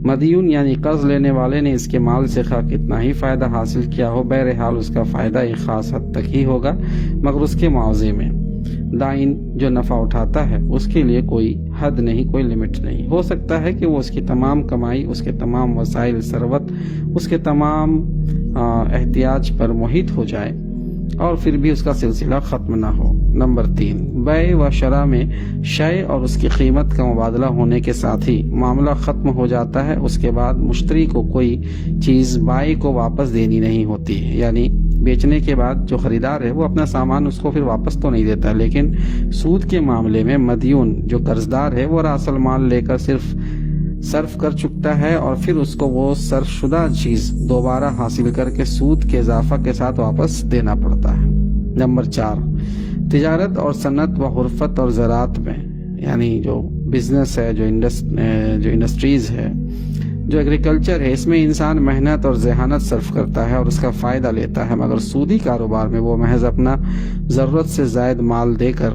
[SPEAKER 3] مدیون یعنی قرض لینے والے نے اس کے مال سے خواہ کتنا ہی فائدہ حاصل کیا ہو، بہرحال اس کا فائدہ ایک خاص حد تک ہی ہوگا، مگر اس کے معاوضے میں دائن جو نفع اٹھاتا ہے اس کے لیے کوئی حد نہیں، کوئی لمٹ نہیں۔ ہو سکتا ہے کہ وہ اس کی تمام کمائی، اس کے تمام وسائل ثروت، اس کے تمام احتیاج پر محیط ہو جائے اور پھر بھی اس کا سلسلہ ختم نہ ہو۔ نمبر 3، بیع و شرع میں شے اور اس کی قیمت کا مبادلہ ہونے کے ساتھ ہی معاملہ ختم ہو جاتا ہے، اس کے بعد مشتری کو کوئی چیز بائع کو واپس دینی نہیں ہوتی، یعنی بیچنے کے بعد جو خریدار ہے وہ اپنا سامان اس کو پھر واپس تو نہیں دیتا، لیکن سود کے معاملے میں مدیون جو قرضدار ہے وہ راس المال لے کر صرف کر چکتا ہے اور پھر اس کو وہ صرف شدہ چیز دوبارہ حاصل کر کے سود کے اضافہ کے ساتھ واپس دینا پڑتا ہے۔ نمبر 4، تجارت اور صنعت و حرفت اور زراعت میں، یعنی جو بزنس ہے، جو انڈسٹریز ہے، جو ایگریکلچر ہے، اس میں انسان محنت اور ذہانت صرف کرتا ہے اور اس کا فائدہ لیتا ہے، مگر سودی کاروبار میں وہ محض اپنا ضرورت سے زائد مال دے کر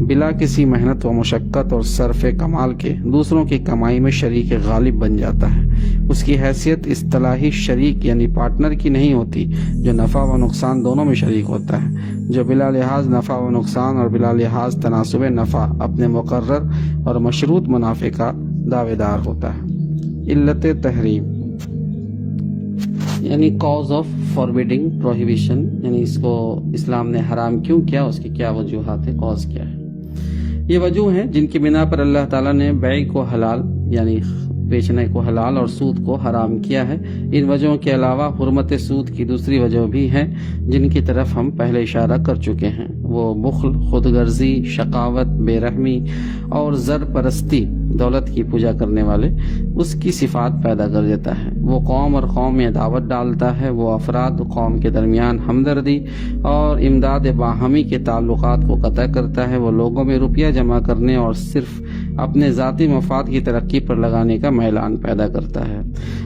[SPEAKER 3] بلا کسی محنت و مشقت اور صرف کمال کے دوسروں کی کمائی میں شریک غالب بن جاتا ہے۔ اس کی حیثیت اصطلاحی شریک یعنی پارٹنر کی نہیں ہوتی جو نفع و نقصان دونوں میں شریک ہوتا ہے، جو بلا لحاظ نفع و نقصان اور بلا لحاظ تناسب نفع اپنے مقرر اور مشروط منافع کا دعوے دار ہوتا ہے۔ علت تحریم یعنی کاز آف فاربیڈنگ پروہیبیشن، یعنی اس کو اسلام نے حرام کیوں کیا، اس کی کیا وجوہات ہے، کاز کیا ہے۔ یہ وجوہ ہیں جن کی بنا پر اللہ تعالیٰ نے بیع کو حلال یعنی بیچنے کو حلال اور سود کو حرام کیا ہے۔ ان وجہوں کے علاوہ حرمت سود کی دوسری وجہ بھی ہیں جن کی طرف ہم پہلے اشارہ کر چکے ہیں، وہ بخل، خود غرضی، شقاوت، بے رحمی اور زر پرستی، دولت کی پوجا کرنے والے اس کی صفات پیدا کر دیتا ہے۔ وہ قوم اور قوم میں عداوت ڈالتا ہے، وہ افراد قوم کے درمیان ہمدردی اور امداد باہمی کے تعلقات کو قطع کرتا ہے، وہ لوگوں میں روپیہ جمع کرنے اور صرف اپنے ذاتی مفاد کی ترقی پر لگانے کا میلان پیدا کرتا ہے،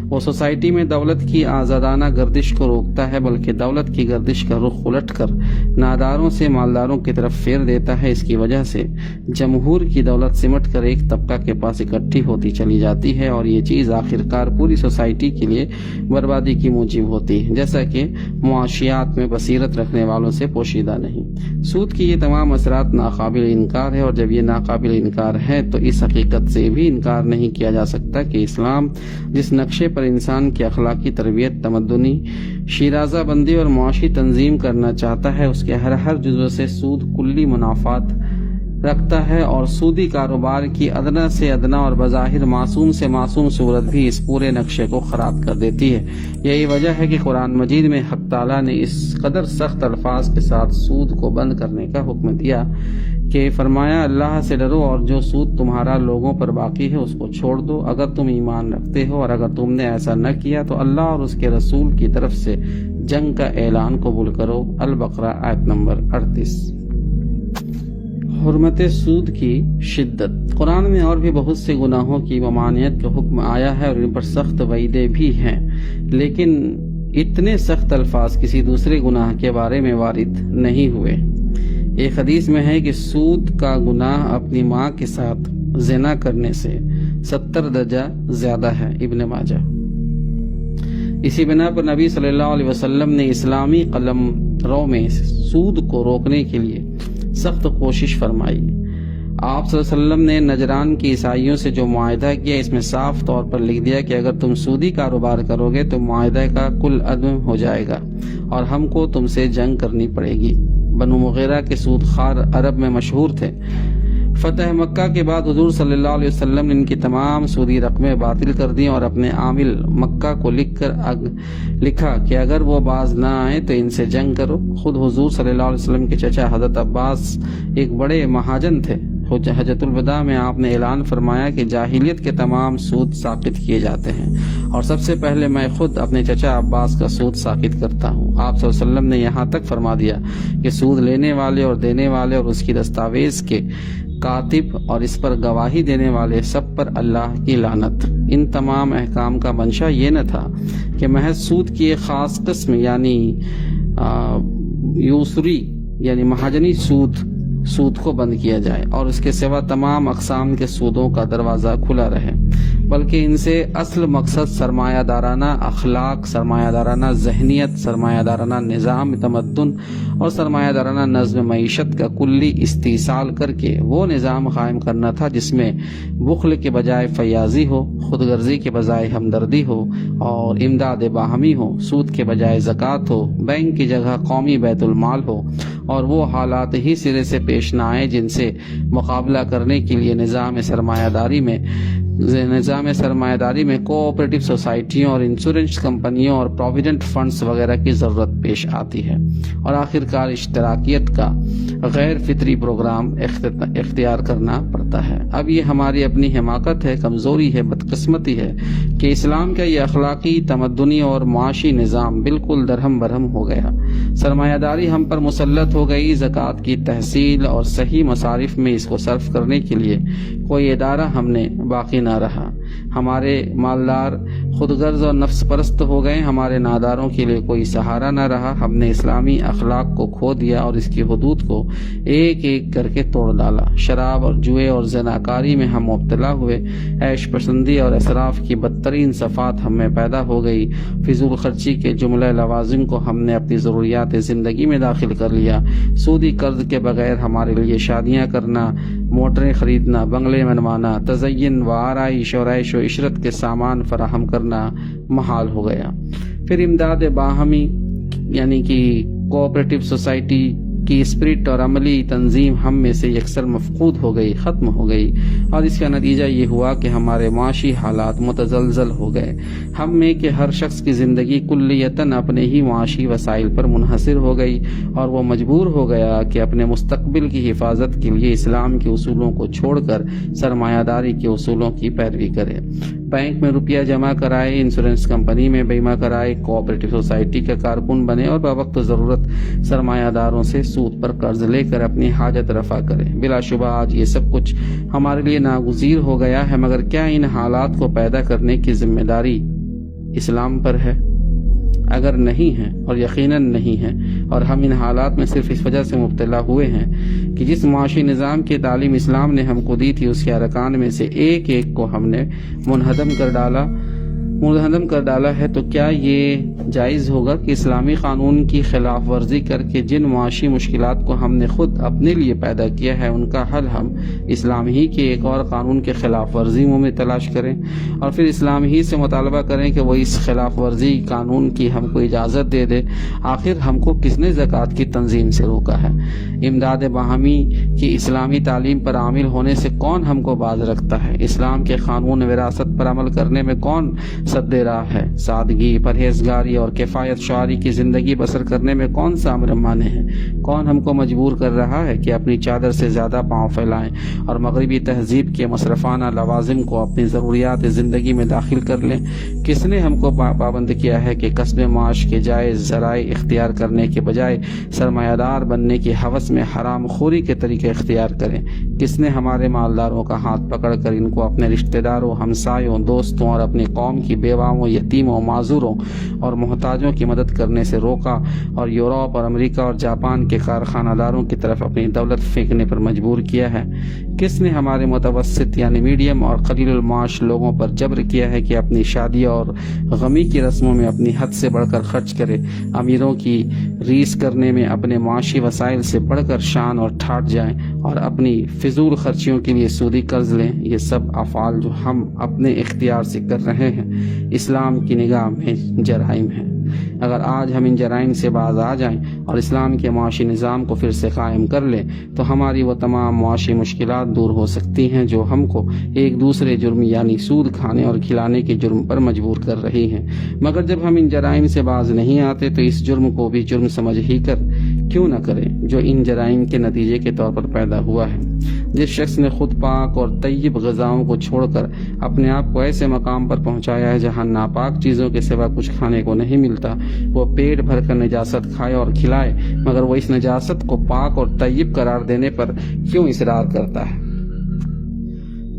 [SPEAKER 3] وہ سوسائٹی میں دولت کی آزادانہ گردش کو روکتا ہے بلکہ دولت کی گردش کا رخ الٹ کر ناداروں سے مالداروں کی طرف پھیر دیتا ہے۔ اس کی وجہ سے جمہور کی دولت سمٹ کر ایک طبقہ کے پاس اکٹھی ہوتی چلی جاتی ہے اور یہ چیز آخرکار پوری سوسائٹی کے لیے بربادی کی موجب ہوتی ہے، جیسا کہ معاشیات میں بصیرت رکھنے والوں سے پوشیدہ نہیں۔ سود کی یہ تمام اثرات ناقابل انکار ہے، اور جب یہ ناقابل انکار ہے تو اس حقیقت سے بھی انکار نہیں کیا جا سکتا کہ اسلام جس نقشے پر انسان کی اخلاقی تربیت، تمدنی شیرازہ بندی اور معاشی تنظیم کرنا چاہتا ہے، اس کے ہر جزو سے سود کلی منافعات رکھتا ہے، اور سودی کاروبار کی ادنا سے ادنا اور بظاہر معصوم سے معصوم صورت بھی اس پورے نقشے کو خراب کر دیتی ہے۔ یہی وجہ ہے کہ قرآن مجید میں حق تعالیٰ نے اس قدر سخت الفاظ کے ساتھ سود کو بند کرنے کا حکم دیا کہ فرمایا، اللہ سے ڈرو اور جو سود تمہارا لوگوں پر باقی ہے اس کو چھوڑ دو اگر تم ایمان رکھتے ہو، اور اگر تم نے ایسا نہ کیا تو اللہ اور اس کے رسول کی طرف سے جنگ کا اعلان قبول کرو۔ البقرہ آیت نمبر 38۔ حرمت سود کی شدت۔ قرآن میں اور بھی بہت سے گناہوں کی ممانعت کا حکم آیا ہے اور ان پر سخت وعیدیں بھی ہیں، لیکن اتنے سخت الفاظ کسی دوسرے گناہ کے بارے میں وارد نہیں ہوئے۔ ایک حدیث میں ہے کہ سود کا گناہ اپنی ماں کے ساتھ زنا کرنے سے 70 درجہ زیادہ ہے، ابن ماجہ۔ اسی بنا پر نبی صلی اللہ علیہ وسلم نے اسلامی قلم رو میں سود کو روکنے کے لیے سخت کوشش فرمائی۔ آپ صلی اللہ علیہ وسلم نے نجران کی عیسائیوں سے جو معاہدہ کیا، اس میں صاف طور پر لکھ دیا کہ اگر تم سودی کاروبار کرو گے تو معاہدہ کا کل عدم ہو جائے گا اور ہم کو تم سے جنگ کرنی پڑے گی۔ بنو مغیرہ کے سود خار عرب میں مشہور تھے۔ فتح مکہ کے بعد حضور صلی اللہ علیہ وسلم نے ان کی تمام سودی رقمیں باطل کر دیں اور اپنے عامل مکہ کو لکھا کہ اگر وہ باز نہ آئے تو ان سے جنگ کرو۔ خود حضور صلی اللہ علیہ وسلم کے چچا حضرت عباس ایک بڑے مہاجن تھے۔ حجۃ الوداع میں آپ نے اعلان فرمایا کہ جاہلیت کے تمام سود ساقط کیے جاتے ہیں اور سب سے پہلے میں خود اپنے چچا عباس کا سود ساقط کرتا ہوں۔ آپ صلی اللہ علیہ وسلم نے یہاں تک فرما دیا کہ سود لینے والے اور دینے والے اور اس کی دستاویز کے کاتب اور اس پر گواہی دینے والے سب پر اللہ کی لعنت۔ ان تمام احکام کا منشا یہ نہ تھا کہ محض سود کی ایک خاص قسم یعنی یوسری یعنی مہاجنی سود کو بند کیا جائے اور اس کے سوا تمام اقسام کے سودوں کا دروازہ کھلا رہے، بلکہ ان سے اصل مقصد سرمایہ دارانہ اخلاق، سرمایہ دارانہ ذہنیت، سرمایہ دارانہ نظام تمدن اور سرمایہ دارانہ نظم معیشت کا کلی استحصال کر کے وہ نظام قائم کرنا تھا جس میں بخل کے بجائے فیاضی ہو، خود غرضی کے بجائے ہمدردی ہو اور امداد باہمی ہو، سود کے بجائے زکوٰۃ ہو، بینک کی جگہ قومی بیت المال ہو اور وہ حالات ہی سرے سے پیش نہ آئے جن سے مقابلہ کرنے کے لیے نظام سرمایہ داری میں کوآپریٹو سوسائٹیوں اور انشورنس کمپنیوں اور پروویڈنٹ فنڈز وغیرہ کی ضرورت پیش آتی ہے، اور آخرکار اشتراکیت کا غیر فطری پروگرام اختیار کرنا پڑتا ہے۔ اب یہ ہماری اپنی حماقت ہے، کمزوری ہے، بدقسمتی ہے کہ اسلام کا یہ اخلاقی، تمدنی اور معاشی نظام بالکل درہم برہم ہو گیا۔ سرمایہ داری ہم پر مسلط ہو گئی، زکوٰۃ کی تحصیل اور صحیح مصارف میں اس کو صرف کرنے کے لیے کوئی ادارہ ہم نے باقی نہ رہا۔ ہمارے مالدار خود غرض اور نفس پرست ہو گئے، ہمارے ناداروں کے لیے کوئی سہارا نہ رہا۔ ہم نے اسلامی اخلاق کو کھو دیا اور اس کی حدود کو ایک ایک کر کے توڑ ڈالا۔ شراب اور جوئے اور زناکاری میں ہم مبتلا ہوئے، عیش پسندی اور اسراف کی بدترین صفات ہم میں پیدا ہو گئی، فضول خرچی کے جملہ لوازم کو ہم نے اپنی ضروریات زندگی میں داخل کر لیا۔ سودی قرض کے بغیر ہمارے لیے شادیاں کرنا، موٹریں خریدنا، بنگلے بنوانا، تزئین و آرائش اور عیش و عشرت کے سامان فراہم کرنا محال ہو گیا۔ پھر امداد باہمی یعنی کہ کوآپریٹو سوسائٹی کی اسپرٹ اور عملی تنظیم ہم میں سے یکسر مفقود ہو گئی، ختم ہو گئی، اور اس کا نتیجہ یہ ہوا کہ ہمارے معاشی حالات متزلزل ہو گئے۔ ہم میں کہ ہر شخص کی زندگی کلیتاً اپنے ہی معاشی وسائل پر منحصر ہو گئی اور وہ مجبور ہو گیا کہ اپنے مستقبل کی حفاظت کے لیے اسلام کے اصولوں کو چھوڑ کر سرمایہ داری کے اصولوں کی پیروی کرے۔ بینک میں روپیہ جمع کرائے، انشورنس کمپنی میں بیمہ کرائے، کوآپریٹو سوسائٹی کا کارکن بنے اور بوقت ضرورت سرمایہ داروں سے سود پر قرض لے کر اپنی حاجت رفع کرے۔ بلا شبہ آج یہ سب کچھ ہمارے لیے ناگزیر ہو گیا ہے، مگر کیا ان حالات کو پیدا کرنے کی ذمہ داری اسلام پر ہے؟ اگر نہیں ہیں اور یقیناً نہیں ہیں، اور ہم ان حالات میں صرف اس وجہ سے مبتلا ہوئے ہیں کہ جس معاشی نظام کی تعلیم اسلام نے ہم کو دی تھی اس کے ارکان میں سے ایک ایک کو ہم نے منہدم کر ڈالا ہے، تو کیا یہ جائز ہوگا کہ اسلامی قانون کی خلاف ورزی کر کے جن معاشی مشکلات کو ہم نے خود اپنے لیے پیدا کیا ہے ان کا حل ہم اسلام ہی کے ایک اور قانون کے خلاف ورزی میں تلاش کریں اور پھر اسلام ہی سے مطالبہ کریں کہ وہ اس خلاف ورزی قانون کی ہم کو اجازت دے دے؟ آخر ہم کو کس نے زکوٰۃ کی تنظیم سے روکا ہے؟ امداد باہمی کی اسلامی تعلیم پر عامل ہونے سے کون ہم کو باز رکھتا ہے؟ اسلام کے قانون وراثت پر عمل کرنے میں کون سد راہ ہے؟ سادگی، پرہیزگاری اور کفایت شعاری کی زندگی بسر کرنے میں کون سا امر مانے ہے؟ کون ہم کو مجبور کر رہا ہے کہ اپنی چادر سے زیادہ پاؤں پھیلائیں اور مغربی تہذیب کے مصرفانہ لوازم کو اپنی ضروریات زندگی میں داخل کر لیں؟ کس نے ہم کو پابند کیا ہے کہ کسب معاش کے جائز ذرائع اختیار کرنے کے بجائے سرمایہ دار بننے کی ہوس میں حرام خوری کے طریقے اختیار کریں؟ کس نے ہمارے مالداروں کا ہاتھ پکڑ کر ان کو اپنے رشتہ داروں، ہمسایوں، دوستوں اور اپنی قوم کی بیواؤں، یتیموں، معذوروں اور محتاجوں کی مدد کرنے سے روکا اور یورپ اور امریکہ اور جاپان کے کارخانہ داروں کی طرف اپنی دولت پھینکنے پر مجبور کیا ہے؟ کس نے ہمارے متوسط یعنی میڈیم اور قلیل المعاش لوگوں پر جبر کیا ہے کہ اپنی شادی اور غمی کی رسموں میں اپنی حد سے بڑھ کر خرچ کرے، امیروں کی ریس کرنے میں اپنے معاشی وسائل سے بڑھ کر شان اور ٹھاٹ جائیں اور اپنی فضول خرچیوں کے لیے سودی قرض لیں؟ یہ سب افعال جو ہم اپنے اختیار سے کر رہے ہیں اسلام کی نگاہ میں جرائم ہیں۔ اگر آج ہم ان جرائم سے باز آ جائیں اور اسلام کے معاشی نظام کو پھر سے قائم کر لیں تو ہماری وہ تمام معاشی مشکلات دور ہو سکتی ہیں جو ہم کو ایک دوسرے جرم یعنی سود کھانے اور کھلانے کے جرم پر مجبور کر رہی ہیں۔ مگر جب ہم ان جرائم سے باز نہیں آتے تو اس جرم کو بھی جرم سمجھ ہی کر کیوں نہ کریں جو ان جرائم کے نتیجے کے طور پر پیدا ہوا ہے۔ جس شخص نے خود پاک اور طیب غذاؤں کو چھوڑ کر اپنے آپ کو ایسے مقام پر پہنچایا ہے جہاں ناپاک چیزوں کے سوا کچھ کھانے کو نہیں ملتا، وہ پیٹ بھر کر نجاست کھائے اور کھلائے مگر وہ اس نجاست کو پاک اور طیب قرار دینے پر کیوں اصرار کرتا ہے؟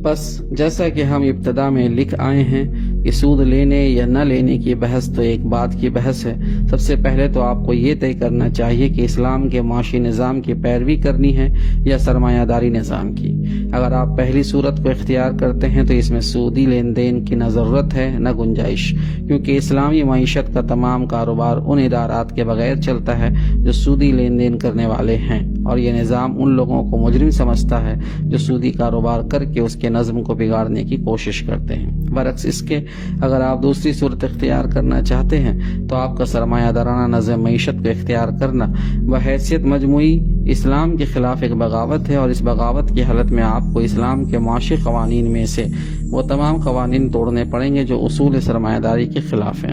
[SPEAKER 3] بس جیسا کہ ہم ابتدا میں لکھ آئے ہیں کہ سود لینے یا نہ لینے کی بحث تو ایک بات کی بحث ہے۔ سب سے پہلے تو آپ کو یہ طے کرنا چاہیے کہ اسلام کے معاشی نظام کی پیروی کرنی ہے یا سرمایہ داری نظام کی۔ اگر آپ پہلی صورت کو اختیار کرتے ہیں تو اس میں سودی لین دین کی نہ ضرورت ہے نہ گنجائش، کیونکہ اسلامی معیشت کا تمام کاروبار ان ادارات کے بغیر چلتا ہے جو سودی لین دین کرنے والے ہیں، اور یہ نظام ان لوگوں کو مجرم سمجھتا ہے جو سودی کاروبار کر کے اس کے نظم کو بگاڑنے کی کوشش کرتے ہیں۔ برعکس اس کے اگر آپ دوسری صورت اختیار کرنا چاہتے ہیں تو آپ کا سرمایہ دارانہ نظم معیشت کو اختیار کرنا بحیثیت مجموعی اسلام کے خلاف ایک بغاوت ہے، اور اس بغاوت کی حالت میں آپ کو اسلام کے معاشی قوانین میں سے وہ تمام قوانین توڑنے پڑیں گے جو اصول سرمایہ داری کے خلاف ہیں۔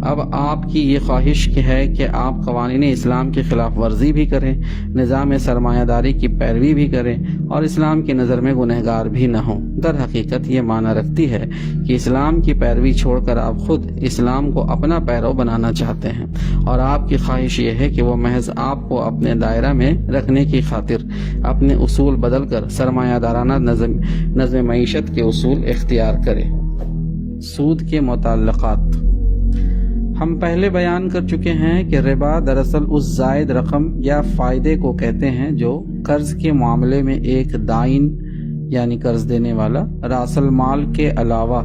[SPEAKER 3] اب آپ کی یہ خواہش ہے کہ آپ قوانین اسلام کی خلاف ورزی بھی کریں، نظام سرمایہ داری کی پیروی بھی کریں اور اسلام کی نظر میں گنہگار بھی نہ ہوں۔ در حقیقت یہ معنی رکھتی ہے کہ اسلام کی پیروی چھوڑ کر آپ خود اسلام کو اپنا پیرو بنانا چاہتے ہیں، اور آپ کی خواہش یہ ہے کہ وہ محض آپ کو اپنے دائرہ میں رکھنے کی خاطر اپنے اصول بدل کر سرمایہ دارانہ نظم معیشت کے اصول اختیار کرے۔ سود کے متعلقات ہم پہلے بیان کر چکے ہیں کہ ربا دراصل اس زائد رقم یا فائدے کو کہتے ہیں جو قرض کے معاملے میں ایک دائن یعنی قرض دینے والا راس المال کے علاوہ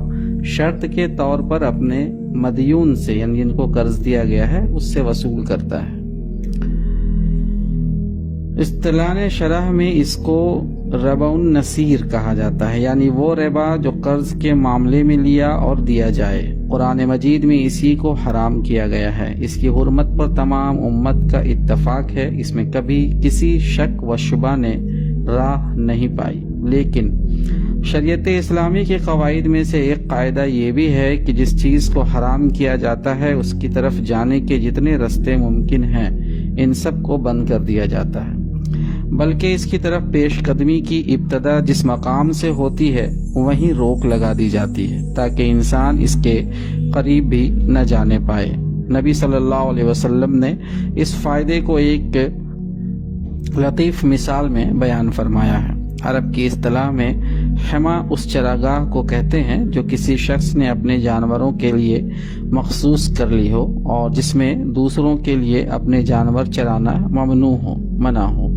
[SPEAKER 3] شرط کے طور پر اپنے مدیون سے یعنی جن کو قرض دیا گیا ہے اس سے وصول کرتا ہے۔ اصطلاح شرح میں اس کو ربا النصیر کہا جاتا ہے، یعنی وہ ربا جو قرض کے معاملے میں لیا اور دیا جائے۔ قرآن مجید میں اسی کو حرام کیا گیا ہے۔ اس کی حرمت پر تمام امت کا اتفاق ہے، اس میں کبھی کسی شک و شبہ نے راہ نہیں پائی۔ لیکن شریعت اسلامی کے قواعد میں سے ایک قاعدہ یہ بھی ہے کہ جس چیز کو حرام کیا جاتا ہے اس کی طرف جانے کے جتنے راستے ممکن ہیں ان سب کو بند کر دیا جاتا ہے، بلکہ اس کی طرف پیش قدمی کی ابتدا جس مقام سے ہوتی ہے وہیں روک لگا دی جاتی ہے تاکہ انسان اس کے قریب بھی نہ جانے پائے۔ نبی صلی اللہ علیہ وسلم نے اس فائدے کو ایک لطیف مثال میں بیان فرمایا ہے۔ عرب کی اصطلاح میں حما اس چراگاہ کو کہتے ہیں جو کسی شخص نے اپنے جانوروں کے لیے مخصوص کر لی ہو اور جس میں دوسروں کے لیے اپنے جانور چرانا منع ہو۔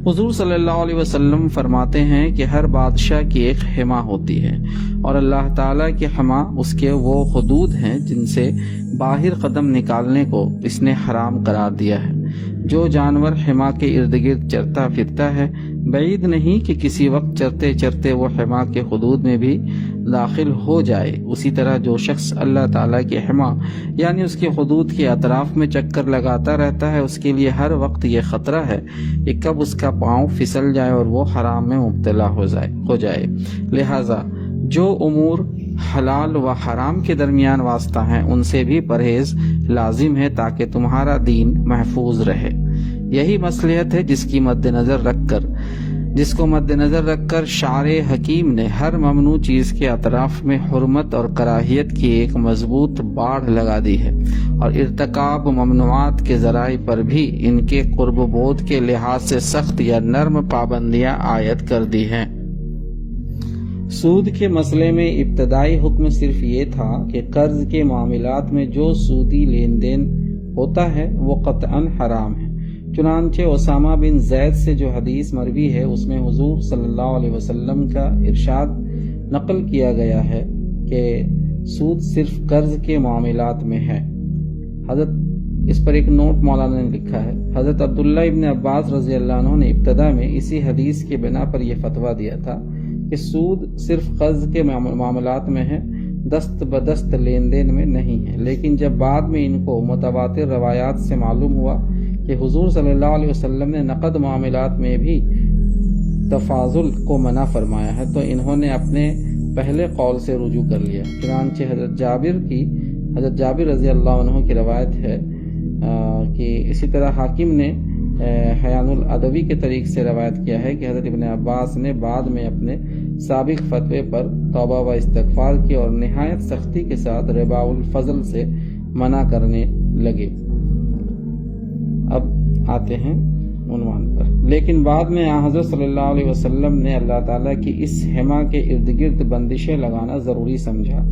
[SPEAKER 3] حضور صلی اللہ علیہ وسلم فرماتے ہیں کہ ہر بادشاہ کی ایک حما ہوتی ہے اور اللہ تعالیٰ کی حما اس کے وہ حدود ہیں جن سے باہر قدم نکالنے کو اس نے حرام قرار دیا ہے۔ جو جانور حما کے ارد گرد چرتا پھرتا ہے بعید نہیں کہ کسی وقت چرتے چرتے وہ حما کے حدود میں بھی داخل ہو جائے۔ اسی طرح جو شخص اللہ تعالیٰ کی حما یعنی اس کے حدود کے اطراف میں چکر لگاتا رہتا ہے اس کے لیے ہر وقت یہ خطرہ ہے کہ کب اس کا پاؤں پھسل جائے اور وہ حرام میں مبتلا ہو جائے۔ لہٰذا جو امور حلال و حرام کے درمیان واسطہ ہیں ان سے بھی پرہیز لازم ہے تاکہ تمہارا دین محفوظ رہے۔ یہی مصلحت ہے جس کو مد نظر رکھ کر شارع حکیم نے ہر ممنوع چیز کے اطراف میں حرمت اور کراہیت کی ایک مضبوط باڑ لگا دی ہے اور ارتکاب ممنوعات کے ذرائع پر بھی ان کے قرب و بعد کے لحاظ سے سخت یا نرم پابندیاں عائد کر دی ہیں۔ سود کے مسئلے میں ابتدائی حکم صرف یہ تھا کہ قرض کے معاملات میں جو سودی لین دین ہوتا ہے وہ قطعاً حرام ہے۔ چنانچہ اسامہ بن زید سے جو حدیث مروی ہے اس میں حضور صلی اللہ علیہ وسلم کا ارشاد نقل کیا گیا ہے کہ سود صرف قرض کے معاملات میں ہے۔ حضرت اس پر ایک نوٹ مولانا نے لکھا ہے، حضرت عبداللہ ابن عباس رضی اللہ عنہ نے ابتدا میں اسی حدیث کے بنا پر یہ فتویٰ دیا تھا کہ سود صرف قرض کے معاملات میں ہے، دست بدست لین دین میں نہیں ہے، لیکن جب بعد میں ان کو متواتر روایات سے معلوم ہوا کہ حضور صلی اللہ علیہ وسلم نے نقد معاملات میں بھی تفاضل کو منع فرمایا ہے تو انہوں نے اپنے پہلے قول سے رجوع کر لیا۔ چنانچہ حضرت جابر رضی اللہ عنہ کی روایت ہے کہ اسی طرح حاکم نے حیان الادبی کے طریق سے روایت کیا ہے کہ حضرت ابن عباس نے بعد میں اپنے سابق فتوے پر توبہ و استغفار کی اور نہایت سختی کے ساتھ ربا الفضل سے منع کرنے لگے۔ اب آتے ہیں عنوان پر۔ لیکن بعد میں حضرت صلی اللہ علیہ وسلم نے اللہ تعالیٰ کی اس حما کے ارد گرد بندشیں لگانا ضروری سمجھا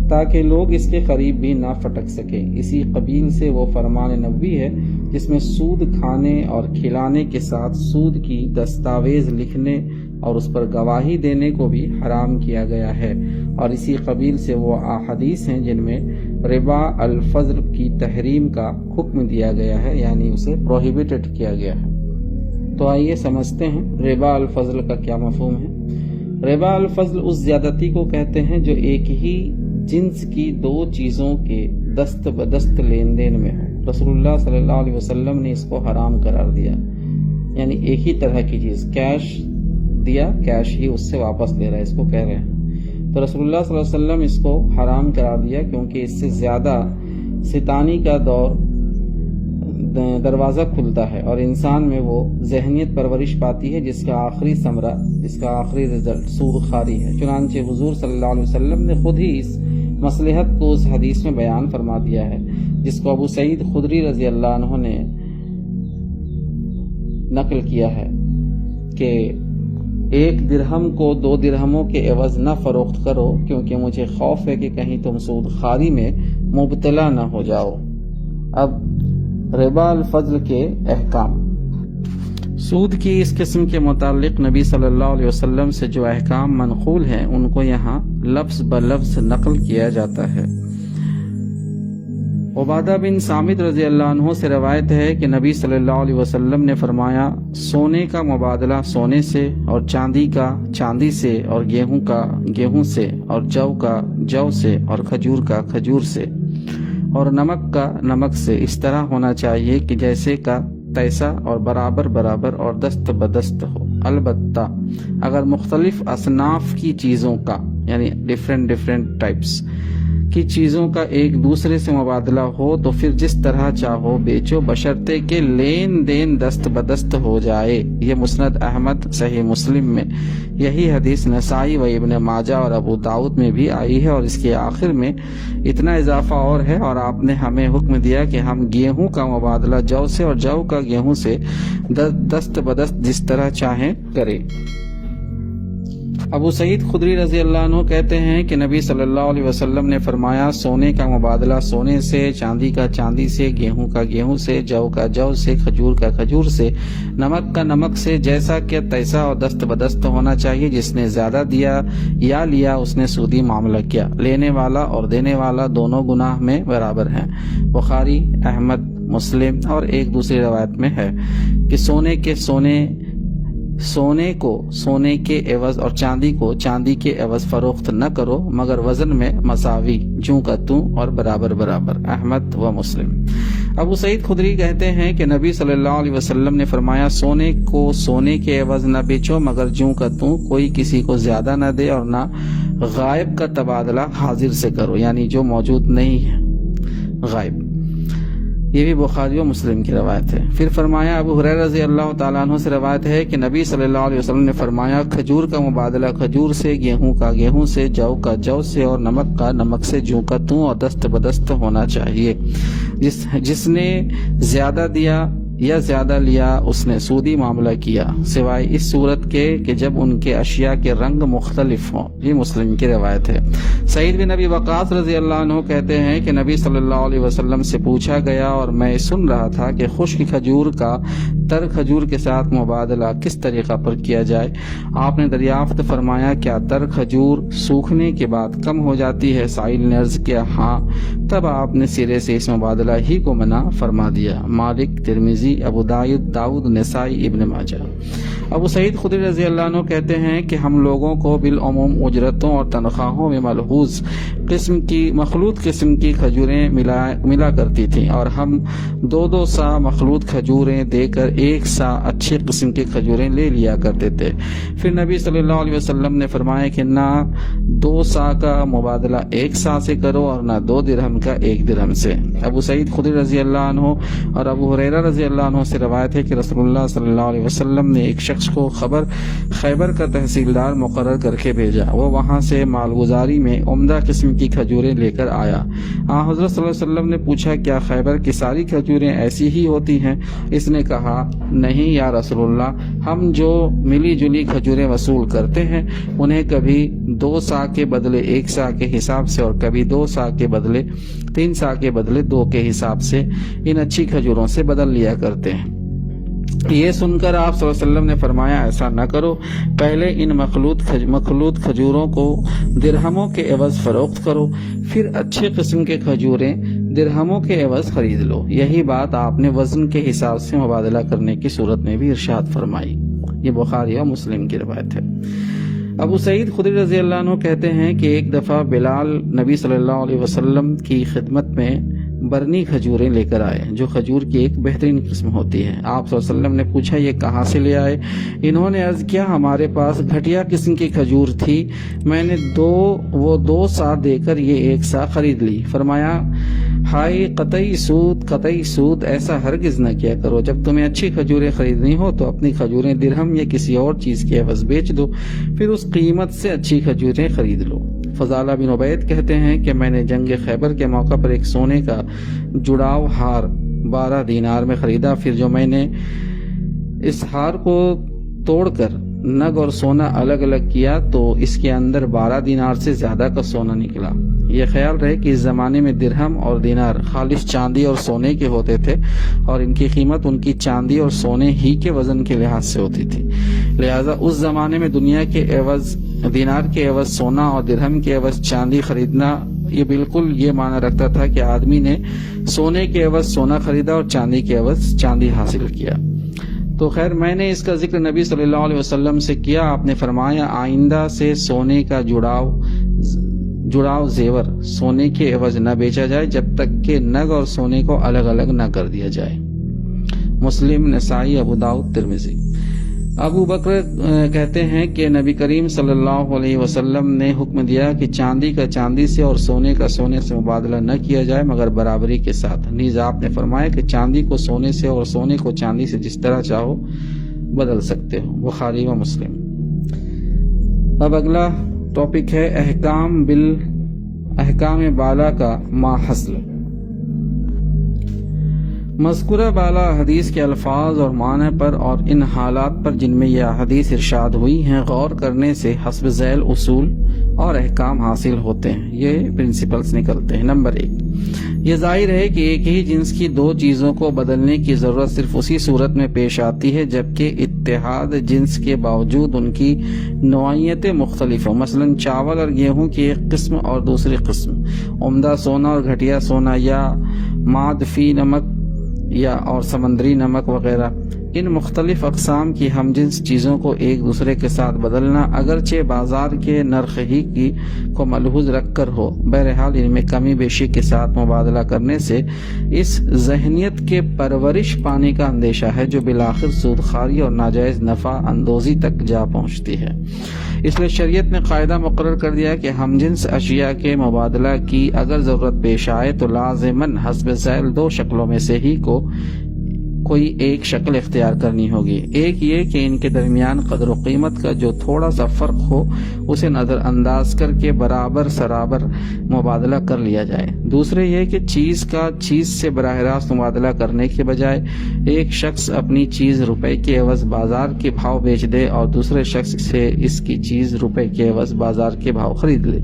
[SPEAKER 3] تاکہ لوگ اس کے قریب بھی نہ پھٹک سکیں۔ اسی قبیل سے وہ فرمان نبوی ہے جس میں سود کھانے اور کھلانے کے ساتھ سود کی دستاویز لکھنے اور اس پر گواہی دینے کو بھی حرام کیا گیا ہے، اور اسی قبیل سے وہ احادیث ہیں جن میں ربا الفضل کی تحریم کا حکم دیا گیا ہے، یعنی اسے پروہیبٹڈ کیا گیا ہے۔ تو آئیے سمجھتے ہیں ربا الفضل کا کیا مفہوم ہے۔ ربا الفضل اس زیادتی کو کہتے ہیں جو ایک ہی جنس کی دو چیزوں کے دست بدست لین دین میں ہو۔ رسول اللہ صلی اللہ علیہ وسلم نے اس کو حرام قرار دیا، یعنی ایک ہی طرح کی چیز، کیش دیا کیش ہی اس سے واپس لے رہا ہے، اس کو کہہ رہے ہیں۔ تو رسول اللہ صلی اللہ علیہ وسلم اس کو حرام قرار دیا کیونکہ اس سے زیادہ ستانی کا دروازہ کھلتا ہے اور انسان میں وہ ذہنیت پرورش پاتی ہے جس کا آخری ثمرہ، جس کا آخری رزلٹ سود خواری ہے۔ چنانچہ حضور صلی اللہ علیہ وسلم نے خود ہی اس مصلحت کو اس حدیث میں بیان فرما دیا ہے جس کو ابو سعید خدری رضی اللہ عنہ نے نقل کیا ہے کہ 1 درہم کو 2 درہموں کے عوض نہ فروخت کرو کیونکہ مجھے خوف ہے کہ کہیں تم سود خواری میں مبتلا نہ ہو جاؤ۔ اب ربا الفضل کے احکام۔ سود کی اس قسم کے متعلق نبی صلی اللہ علیہ وسلم سے جو احکام منقول ہیں ان کو یہاں لفظ بلفظ نقل کیا جاتا ہے۔ عبادہ بن صامت رضی اللہ عنہ سے روایت ہے کہ نبی صلی اللہ علیہ وسلم نے فرمایا، سونے کا مبادلہ سونے سے اور چاندی کا چاندی سے اور گیہوں کا گیہوں سے اور جو کا جو سے اور کھجور کا کھجور سے اور نمک کا نمک سے اس طرح ہونا چاہیے کہ جیسے کا تیسا اور برابر برابر اور دست بدست ہو۔ البتہ اگر مختلف اصناف کی چیزوں کا یعنی ڈیفرنٹ ٹائپس کی چیزوں کا ایک دوسرے سے مبادلہ ہو تو پھر جس طرح چاہو بیچو بشرطے کہ لین دین دست بدست ہو جائے۔ یہ مسند احمد، صحیح مسلم میں یہی حدیث نسائی و ابن ماجہ اور ابو داؤد میں بھی آئی ہے، اور اس کے آخر میں اتنا اضافہ اور ہے، اور آپ نے ہمیں حکم دیا کہ ہم گیہوں کا مبادلہ جو سے اور جو کا گیہوں سے دست بدست جس طرح چاہیں کریں۔ ابو سعید خدری رضی اللہ عنہ کہتے ہیں کہ نبی صلی اللہ علیہ وسلم نے فرمایا سونے کا مبادلہ سونے سے، چاندی کا چاندی سے، گیہوں کا گیہوں سے، جو کا جو سے، کھجور کا کھجور سے، نمک کا نمک سے، جیسا کہ تیسا اور دست بدست ہونا چاہیے۔ جس نے زیادہ دیا یا لیا اس نے سودی معاملہ کیا۔ لینے والا اور دینے والا دونوں گناہ میں برابر ہیں۔ بخاری، احمد، مسلم اور ایک دوسری روایت میں ہے کہ سونے کو سونے کے عوض اور چاندی کو چاندی کے عوض فروخت نہ کرو مگر وزن میں مساوی، جوں کا توں اور برابر برابر۔ احمد و مسلم۔ ابو سعید خدری کہتے ہیں کہ نبی صلی اللہ علیہ وسلم نے فرمایا سونے کو سونے کے عوض نہ بیچو مگر جوں کا توں، کوئی کسی کو زیادہ نہ دے اور نہ غائب کا تبادلہ حاضر سے کرو، یعنی جو موجود نہیں ہے غائب۔ یہ بھی بخاری و مسلم کی روایت ہے۔ پھر فرمایا ابو ہریرہ رضی اللہ تعالیٰ عنہ سے روایت ہے کہ نبی صلی اللہ علیہ وسلم نے فرمایا کھجور کا مبادلہ کھجور سے، گیہوں کا گیہوں سے، جو کا جو سے اور نمک کا نمک سے، جوں کا توں اور دست بدست ہونا چاہیے۔ جس نے زیادہ دیا یا زیادہ لیا اس نے سودی معاملہ کیا، سوائے اس صورت کے کہ جب ان کے اشیاء کے رنگ مختلف ہوں۔ یہ مسلم کی روایت ہے۔ سعید بن ابی وقاص رضی اللہ عنہ کہتے ہیں کہ نبی صلی اللہ علیہ وسلم سے پوچھا گیا اور میں سن رہا تھا کہ خشک کھجور کا تر کھجور کے ساتھ مبادلہ کس طریقہ پر کیا جائے۔ آپ نے دریافت فرمایا کیا تر کھجور سوکھنے کے بعد کم ہو جاتی ہے؟ سائل نے عرض کیا ہاں، تب آپ نے سرے سے اس مبادلہ ہی کو منع فرما دیا۔ مالک، ترمذی، ابو داؤد، نسائی، ابن ماجہ۔ ابو سعید خدری رضی اللہ عنہ کہتے ہیں کہ ہم لوگوں کو بالعموم اجرتوں اور تنخواہوں میں ملحوظ مخلوط قسم کی کھجوریں ملا کرتی تھیں اور ہم 2 سا مخلوط کھجوریں دے کر 1 سا اچھی قسم کی کھجوریں لے لیا کرتے تھے۔ پھر نبی صلی اللہ علیہ وسلم نے فرمایا کہ نہ 2 سا کا مبادلہ 1 سا سے کرو اور نہ 2 درہم کا 1 درہم سے۔ ابو سعید خدری رضی اللہ عنہ اور ابو ہریرہ رضی اللہ عنہ سے روایت ہے کہ رسول اللہ صلی اللہ علیہ وسلم نے ایک شخص کو خیبر کا تحصیلدار مقرر کر کے بھیجا۔ وہ وہاں سے مالگزاری میں عمدہ قسم کی کھجوریں لے کر آیا۔ حضرت صلی اللہ علیہ وسلم نے پوچھا کیا خیبر کی ساری کھجوریں ایسی ہی ہوتی ہیں؟ اس نے کہا نہیں یا رسول اللہ، ہم جو ملی جلی کھجوریں وصول کرتے ہیں انہیں کبھی 2 سا کے بدلے 1 سا کے حساب سے اور کبھی 2 سا کے بدلے 3 سا کے بدلے 2 کے حساب سے ان اچھی کھجوروں سے بدل لیا کرتے ہیں۔ یہ سن کر آپ صلی اللہ علیہ وسلم نے فرمایا ایسا نہ کرو، پہلے ان مخلوط کھجوروں کو درہموں کے عوض فروخت کرو، پھر اچھے قسم کے کھجوریں درہموں کے عوض خرید لو۔ یہی بات آپ نے وزن کے حساب سے مبادلہ کرنے کی صورت میں بھی ارشاد فرمائی۔ یہ بخاری اور مسلم کی روایت ہے۔ ابو سعید خدری رضی اللہ عنہ کہتے ہیں کہ ایک دفعہ بلال نبی صلی اللہ علیہ وسلم کی خدمت میں برنی کھجوریں لے کر آئے جو کھجور کی ایک بہترین قسم ہوتی ہے۔ آپ صلی اللہ علیہ وسلم نے پوچھا یہ کہاں سے لے آئے؟ انہوں نے عرض کیا ہمارے پاس گھٹیا قسم کی کھجور تھی، میں نے 2 سا دے کر یہ 1 سا خرید لی۔ فرمایا ہائے قطعی سود، ایسا ہرگز نہ کیا کرو۔ جب تمہیں اچھی کھجوریں خریدنی ہو تو اپنی کھجوریں درہم یا کسی اور چیز کے عوض بیچ دو، پھر اس قیمت سے اچھی کھجوریں خرید لو۔ فضالہ بن عبید کہتے ہیں کہ میں نے جنگ خیبر کے موقع پر ایک سونے کا جڑاؤ ہار 12 دینار میں خریدا، پھر جو میں نے اس ہار کو توڑ کر نگ اور سونا الگ الگ کیا تو اس کے اندر 12 دینار سے زیادہ کا سونا نکلا۔ یہ خیال رہے کہ اس زمانے میں درہم اور دینار خالص چاندی اور سونے کے ہوتے تھے اور ان کی قیمت ان کی چاندی اور سونے ہی کے وزن کے لحاظ سے ہوتی تھی، لہذا اس زمانے میں دنیا کے عوض دینار کے عوض سونا اور درہم کے عوض چاندی خریدنا یہ بالکل یہ معنی رکھتا تھا کہ آدمی نے سونے کے عوض سونا خریدا اور چاندی کے عوض چاندی حاصل کیا۔ تو خیر میں نے اس کا ذکر نبی صلی اللہ علیہ وسلم سے کیا۔ آپ نے فرمایا آئندہ سے سونے کا جڑاؤ زیور سونے کے عوض نہ بیچا جائے جب تک کہ نگ اور سونے کو الگ الگ نہ کر دیا جائے۔ مسلم، نسائی، ابو داؤد، ترمذی۔ ابو بکر کہتے ہیں کہ نبی کریم صلی اللہ علیہ وسلم نے حکم دیا کہ چاندی کا چاندی سے اور سونے کا سونے سے مبادلہ نہ کیا جائے مگر برابری کے ساتھ۔ نیز آپ نے فرمایا کہ چاندی کو سونے سے اور سونے کو چاندی سے جس طرح چاہو بدل سکتے ہو۔ بخاری و مسلم۔ اب اگلا ٹاپک ہے احکام بالا کا ما حصل۔ مذکورہ بالا حدیث کے الفاظ اور معنی پر اور ان حالات پر جن میں یہ حدیث ارشاد ہوئی ہیں غور کرنے سے حسب ذیل اصول اور احکام حاصل ہوتے ہیں. یہ پرنسپلز نکلتے ہیں. نمبر 1، یہ ظاہر ہے کہ ایک ہی جنس کی دو چیزوں کو بدلنے کی ضرورت صرف اسی صورت میں پیش آتی ہے جبکہ اتحاد جنس کے باوجود ان کی نوعیتیں مختلف ہوں. مثلا چاول اور گیہوں کی ایک قسم اور دوسری قسم، عمدہ سونا اور گھٹیا سونا، یا ماد فی نمک یا اور سمندری نمک وغیرہ. ان مختلف اقسام کی ہم جنس چیزوں کو ایک دوسرے کے ساتھ بدلنا اگرچہ بازار کے نرخ ہی کو ملحوظ رکھ کر ہو، بہرحال ان میں کمی بیشی کے ساتھ مبادلہ کرنے سے اس ذہنیت کے پرورش پانے کا اندیشہ ہے جو بالآخر سودخواری اور ناجائز نفع اندوزی تک جا پہنچتی ہے. اس لیے شریعت نے قاعدہ مقرر کر دیا کہ ہم جنس اشیاء کے مبادلہ کی اگر ضرورت پیش آئے تو لازماً حسب ذیل دو شکلوں میں سے ہی کوئی ایک شکل اختیار کرنی ہوگی. ایک یہ کہ ان کے درمیان قدر و قیمت کا جو تھوڑا سا فرق ہو اسے نظر انداز کر کے برابر سرابر مبادلہ کر لیا جائے. دوسرے یہ کہ چیز کا چیز سے براہ راست مبادلہ کرنے کے بجائے ایک شخص اپنی چیز روپے کے عوض بازار کے بھاؤ بیچ دے اور دوسرے شخص سے اس کی چیز روپے کے عوض بازار کے بھاؤ خرید لے.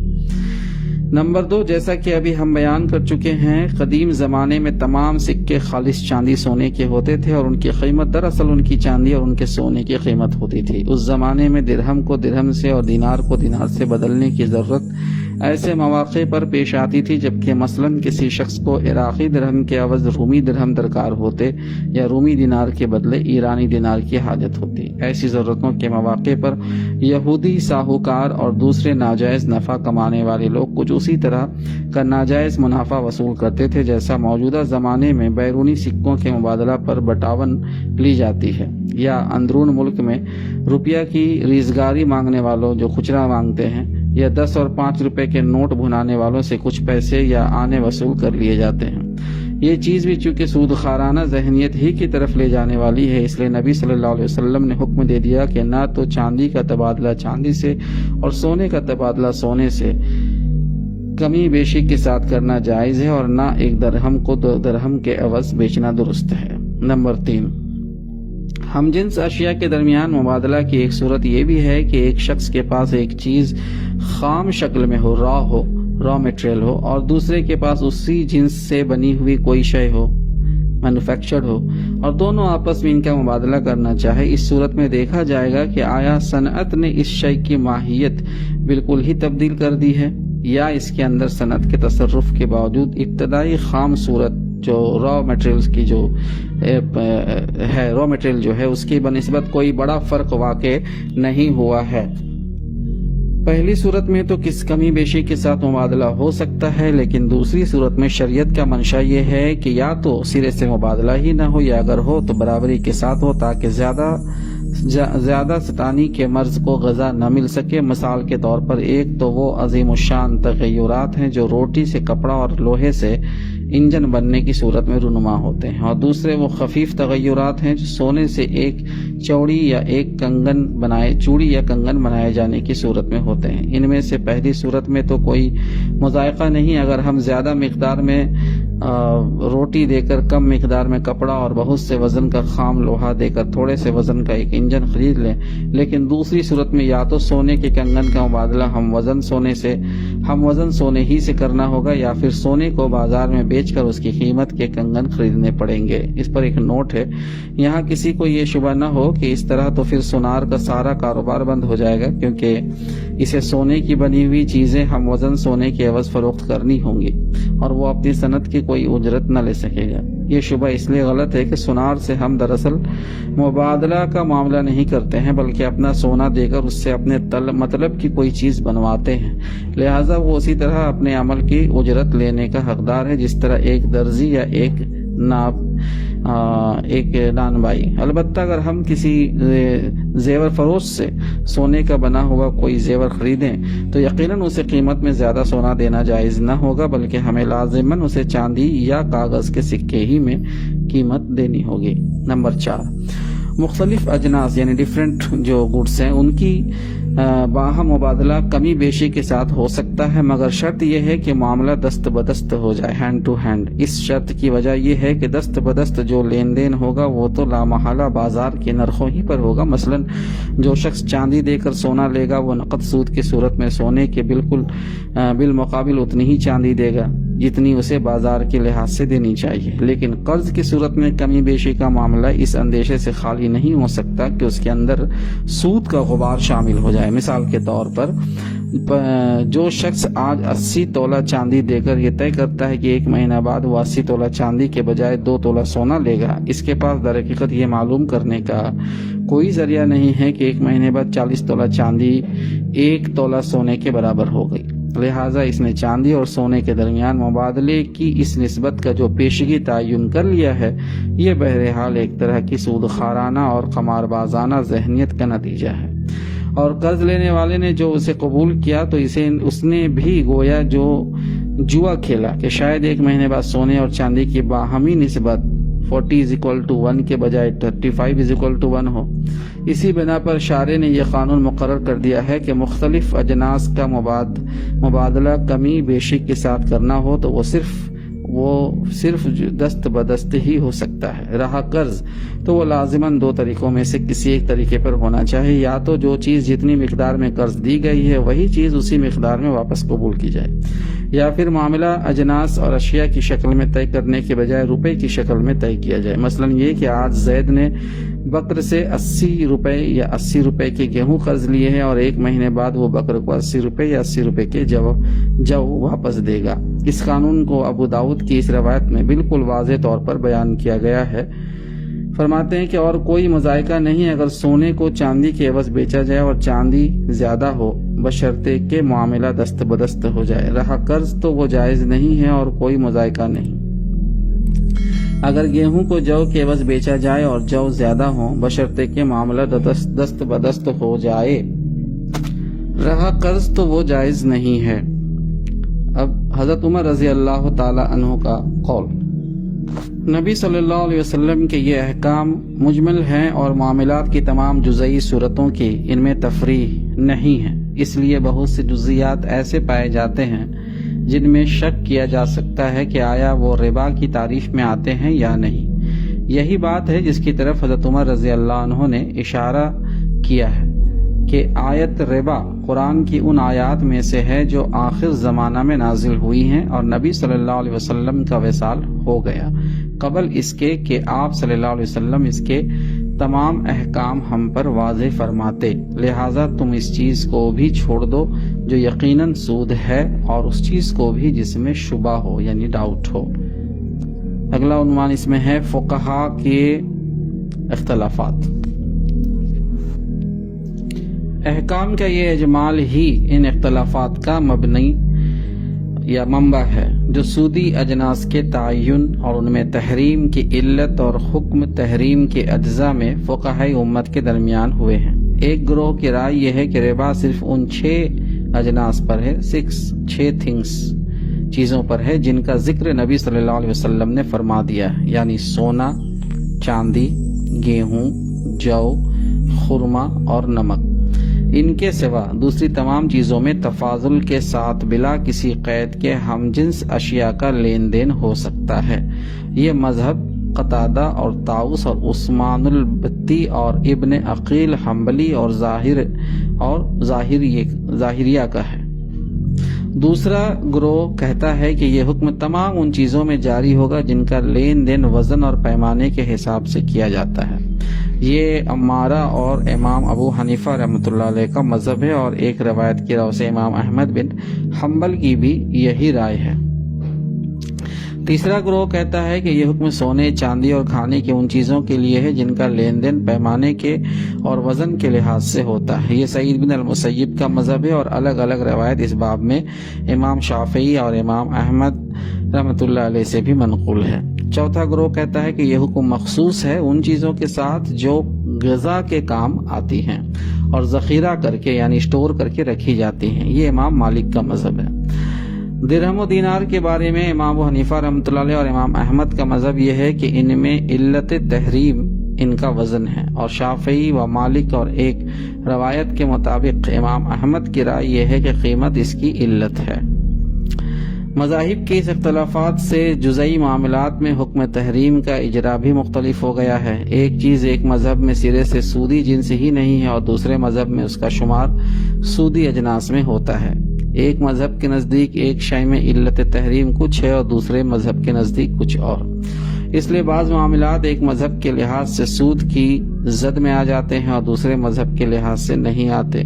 [SPEAKER 3] نمبر 2، جیسا کہ ابھی ہم بیان کر چکے ہیں، قدیم زمانے میں تمام سکے خالص چاندی سونے کے ہوتے تھے اور ان کی قیمت دراصل ان کی چاندی اور ان کے سونے کی قیمت ہوتی تھی. اس زمانے میں درہم کو درہم سے اور دینار کو دینار سے بدلنے کی ضرورت ایسے مواقع پر پیش آتی تھی جبکہ مثلاً کسی شخص کو عراقی درہم کے عوض رومی درہم درکار ہوتے یا رومی دینار کے بدلے ایرانی دینار کی حاجت ہوتی. ایسی ضرورتوں کے مواقع پر یہودی ساہوکار اور دوسرے ناجائز نفع کمانے والے لوگ کچھ اسی طرح کا ناجائز منافع وصول کرتے تھے جیسا موجودہ زمانے میں بیرونی سکوں کے مبادلہ پر بٹاون لی جاتی ہے، یا اندرون ملک میں روپیہ کی ریزگاری مانگنے والوں جو کھچرا مانگتے ہیں، یا 10 اور 5 روپے کے نوٹ بھنانے والوں سے کچھ پیسے یا آنے وصول کر لیے جاتے ہیں. یہ چیز بھی چونکہ سودخوارانہ ذہنیت ہی کی طرف لے جانے والی ہے، اس لیے نبی صلی اللہ علیہ وسلم نے حکم دے دیا کہ نہ تو چاندی کا تبادلہ چاندی سے اور سونے کا تبادلہ سونے سے کمی بیشی کے ساتھ کرنا جائز ہے اور نہ ایک درہم کو 2 درہم کے عوض بیچنا درست ہے. نمبر 3، ہم جنس اشیاء کے درمیان مبادلہ کی ایک صورت یہ بھی ہے کہ ایک شخص کے پاس ایک چیز خام شکل میں ہو، را میٹریل ہو، اور دوسرے کے پاس اسی جنس سے بنی ہوئی کوئی شے ہو، مینوفیکچرڈ ہو، اور دونوں آپس میں ان کا مبادلہ کرنا چاہے. اس صورت میں دیکھا جائے گا کہ آیا صنعت نے اس شے کی ماہیت بالکل ہی تبدیل کر دی ہے یا اس کے اندر صنعت کے تصرف کے باوجود ابتدائی خام صورت جو را میٹریلز کی جو ہے، را میٹریل جو ہے اس کی بنسبت کوئی بڑا فرق واقع نہیں ہوا ہے. پہلی صورت میں تو کس کمی بیشی کے ساتھ مبادلہ ہو سکتا ہے، لیکن دوسری صورت میں شریعت کا منشا یہ ہے کہ یا تو سرے سے مبادلہ ہی نہ ہو یا اگر ہو تو برابری کے ساتھ ہو تاکہ زیادہ ستانی کے مرض کو غذا نہ مل سکے. مثال کے طور پر ایک تو وہ عظیم الشان تغیرات ہیں جو روٹی سے کپڑا اور لوہے سے انجن بننے کی صورت میں رونما ہوتے ہیں، اور دوسرے وہ خفیف تغیرات ہیں جو سونے سے ایک چوڑی یا کنگن بنائے جانے کی صورت میں ہوتے ہیں. ان میں سے پہلی صورت میں تو کوئی مذائقہ نہیں اگر ہم زیادہ مقدار میں روٹی دے کر کم مقدار میں کپڑا اور بہت سے وزن کا خام لوہا دے کر تھوڑے سے وزن کا ایک انجن خرید لیں. لیکن دوسری صورت میں یا تو سونے کے کنگن کا مبادلہ ہم وزن سونے ہی سے کرنا ہوگا یا پھر سونے کو بازار میں بیچ کر اس کی قیمت کے کنگن خریدنے پڑیں گے. اس پر ایک نوٹ ہے، یہاں کسی کو یہ شبہ نہ ہو کہ اس طرح تو پھر سونار کا سارا کاروبار بند ہو جائے گا، کیونکہ اسے سونے کی بنی ہوئی چیزیں ہم وزن سونے کے عوض فروخت کرنی ہوں گی اور وہ اپنی صنعت کی کوئی اجرت نہ لے سکے گا. یہ شبہ اس لیے غلط ہے کہ سونار سے ہم دراصل مبادلہ کا معاملہ نہیں کرتے ہیں بلکہ اپنا سونا دے کر اس سے اپنے مطلب کی کوئی چیز بنواتے ہیں، لہٰذا وہ اسی طرح اپنے عمل کی اجرت لینے کا حقدار ہے جس طرح ایک درزی یا ایک نانبائی. البتہ اگر ہم کسی زیور فروش سے سونے کا بنا ہوا کوئی زیور خریدیں تو یقیناً اسے قیمت میں زیادہ سونا دینا جائز نہ ہوگا بلکہ ہمیں لازماً اسے چاندی یا کاغذ کے سکے ہی میں قیمت دینی ہوگی. نمبر 4، مختلف اجناس یعنی ڈفرینٹ جو گڈس ہیں ان کی باہم مبادلہ کمی بیشی کے ساتھ ہو سکتا ہے، مگر شرط یہ ہے کہ معاملہ دست بدست ہو جائے، ہینڈ ٹو ہینڈ۔ اس شرط کی وجہ یہ ہے کہ دست بدست جو لین دین ہوگا وہ تو لامحالہ بازار کے نرخوں ہی پر ہوگا۔ مثلا جو شخص چاندی دے کر سونا لے گا وہ نقد سود کی صورت میں سونے کے بالمقابل اتنی ہی چاندی دے گا جتنی اسے بازار کے لحاظ سے دینی چاہیے، لیکن قرض کی صورت میں کمی بیشی کا معاملہ اس اندیشے سے خالی نہیں ہو سکتا کہ اس کے اندر سود کا غبار شامل ہو جائے۔ مثال کے طور پر جو شخص آج 80 تولہ چاندی دے کر یہ طے کرتا ہے کہ ایک مہینہ بعد وہ 80 تولہ چاندی کے بجائے 2 تولہ سونا لے گا، اس کے پاس در حقیقت یہ معلوم کرنے کا کوئی ذریعہ نہیں ہے کہ ایک مہینے بعد 40 تولہ چاندی 1 تولہ سونے کے برابر ہو گئی، لہٰذا اس نے چاندی اور سونے کے درمیان مبادلے کی اس نسبت کا جو پیشگی تعین کر لیا ہے یہ بہرحال ایک طرح کی سود خارانہ اور قمار بازانہ ذہنیت کا نتیجہ ہے، اور قرض لینے والے نے جو اسے قبول کیا تو اس نے بھی گویا جو جوا کھیلا کہ شاید ایک مہینے بعد سونے اور چاندی کی باہمی نسبت 40:1 کے بجائے 35:1 ہو۔ اسی بنا پر شارع نے یہ قانون مقرر کر دیا ہے کہ مختلف اجناس کا مبادلہ کمی بیشی کے ساتھ کرنا ہو تو وہ صرف دست بدست ہی ہو سکتا ہے۔ رہا قرض تو وہ لازماً 2 طریقوں میں سے کسی ایک طریقے پر ہونا چاہیے، یا تو جو چیز جتنی مقدار میں قرض دی گئی ہے وہی چیز اسی مقدار میں واپس قبول کی جائے، یا پھر معاملہ اجناس اور اشیاء کی شکل میں طے کرنے کے بجائے روپے کی شکل میں طے کیا جائے۔ مثلا یہ کہ آج زید نے بکر سے 80 روپے یا 80 روپے کے گیہوں قرض لیے ہیں اور ایک مہینے بعد وہ بکر کو 80 روپے یا 80 روپے کے جو واپس دے گا۔ اس قانون کو ابو داؤد کی اس روایت میں بالکل واضح طور پر بیان کیا گیا ہے۔ فرماتے ہیں کہ اور کوئی مذائقہ نہیں اگر سونے کو چاندی کے عوض بیچا جائے اور چاندی زیادہ ہو، بشرطے کہ معاملہ دست بدست ہو جائے۔ رہا قرض تو وہ جائز نہیں ہے اور کوئی مذائقہ نہیں اگر گیہوں کو جو کے عوض بیچا جائے اور جو زیادہ ہو، بشرطے کہ معاملہ دست بدست ہو جائے۔ رہا قرض تو وہ جائز نہیں ہے۔ اب حضرت عمر رضی اللہ تعالی عنہ کا قول، نبی صلی اللہ علیہ وسلم کے یہ احکام مجمل ہیں اور معاملات کی تمام جزئی صورتوں کی ان میں تفریح نہیں ہے، اس لیے بہت سے جزیات ایسے پائے جاتے ہیں جن میں شک کیا جا سکتا ہے کہ آیا وہ ربا کی تعریف میں آتے ہیں یا نہیں۔ یہی بات ہے جس کی طرف حضرت عمر رضی اللہ عنہ نے اشارہ کیا ہے کہ آیت ربا قرآن کی ان آیات میں سے ہے جو آخر زمانہ میں نازل ہوئی ہیں اور نبی صلی اللہ علیہ وسلم کا وصال ہو گیا قبل اس کے کہ آپ صلی اللہ علیہ وسلم اس کے تمام احکام ہم پر واضح فرماتے، لہٰذا تم اس چیز کو بھی چھوڑ دو جو یقیناً سود ہے اور اس چیز کو بھی جس میں شبہ ہو یعنی ڈاؤٹ ہو۔ اگلا عنوان اس میں ہے فقہا کے اختلافات۔ احکام کا یہ اجمال ہی ان اختلافات کا مبنی یا منبع ہے جو سودی اجناس کے تعین اور ان میں تحریم کی علت اور حکم تحریم کے اجزاء میں فقہائے امت کے درمیان ہوئے ہیں۔ ایک گروہ کی رائے یہ ہے کہ ربا صرف ان 6 اجناس پر ہے، 6 چیزوں پر ہے جن کا ذکر نبی صلی اللہ علیہ وسلم نے فرما دیا ہے، یعنی سونا، چاندی، گیہوں، جو، خرما اور نمک۔ ان کے سوا دوسری تمام چیزوں میں تفاضل کے ساتھ بلا کسی قید کے ہم جنس اشیاء کا لین دین ہو سکتا ہے۔ یہ مذہب قتادہ اور طاؤس اور عثمان البتی اور ابن عقیل حنبلی اور ظاہریہ کا ہے۔ دوسرا گروہ کہتا ہے کہ یہ حکم تمام ان چیزوں میں جاری ہوگا جن کا لین دین وزن اور پیمانے کے حساب سے کیا جاتا ہے۔ یہ امارہ اور امام ابو حنیفہ رحمۃ اللہ علیہ کا مذہب ہے اور ایک روایت کی راہ سے امام احمد بن حنبل کی بھی یہی رائے ہے۔ تیسرا گروہ کہتا ہے کہ یہ حکم سونے، چاندی اور کھانے کی ان چیزوں کے لیے ہے جن کا لین دین پیمانے کے اور وزن کے لحاظ سے ہوتا ہے۔ یہ سعید بن المسیب کا مذہب ہے اور الگ الگ روایت اس باب میں امام شافعی اور امام احمد رحمۃ اللہ علیہ سے بھی منقول ہے۔ چوتھا گروہ کہتا ہے کہ یہ حکم مخصوص ہے ان چیزوں کے ساتھ جو غذا کے کام آتی ہیں اور ذخیرہ کر کے یعنی اسٹور کر کے رکھی جاتی ہیں۔ یہ امام مالک کا مذہب ہے۔ درہم و دینار کے بارے میں امام ابو حنیفہ رحمۃ اللہ علیہ اور امام احمد کا مذہب یہ ہے کہ ان میں علت تحریم ان کا وزن ہے، اور شافعی و مالک اور ایک روایت کے مطابق امام احمد کی رائے یہ ہے کہ قیمت اس کی علت ہے۔ مذاہب کے اس اختلافات سے جزئی معاملات میں حکم تحریم کا اجرا بھی مختلف ہو گیا ہے۔ ایک چیز ایک مذہب میں سرے سے سودی جنس ہی نہیں ہے اور دوسرے مذہب میں اس کا شمار سودی اجناس میں ہوتا ہے۔ ایک مذہب کے نزدیک ایک شے میں علت تحریم کچھ ہے اور دوسرے مذہب کے نزدیک کچھ اور، اس لیے بعض معاملات ایک مذہب کے لحاظ سے سود کی زد میں آ جاتے ہیں اور دوسرے مذہب کے لحاظ سے نہیں آتے،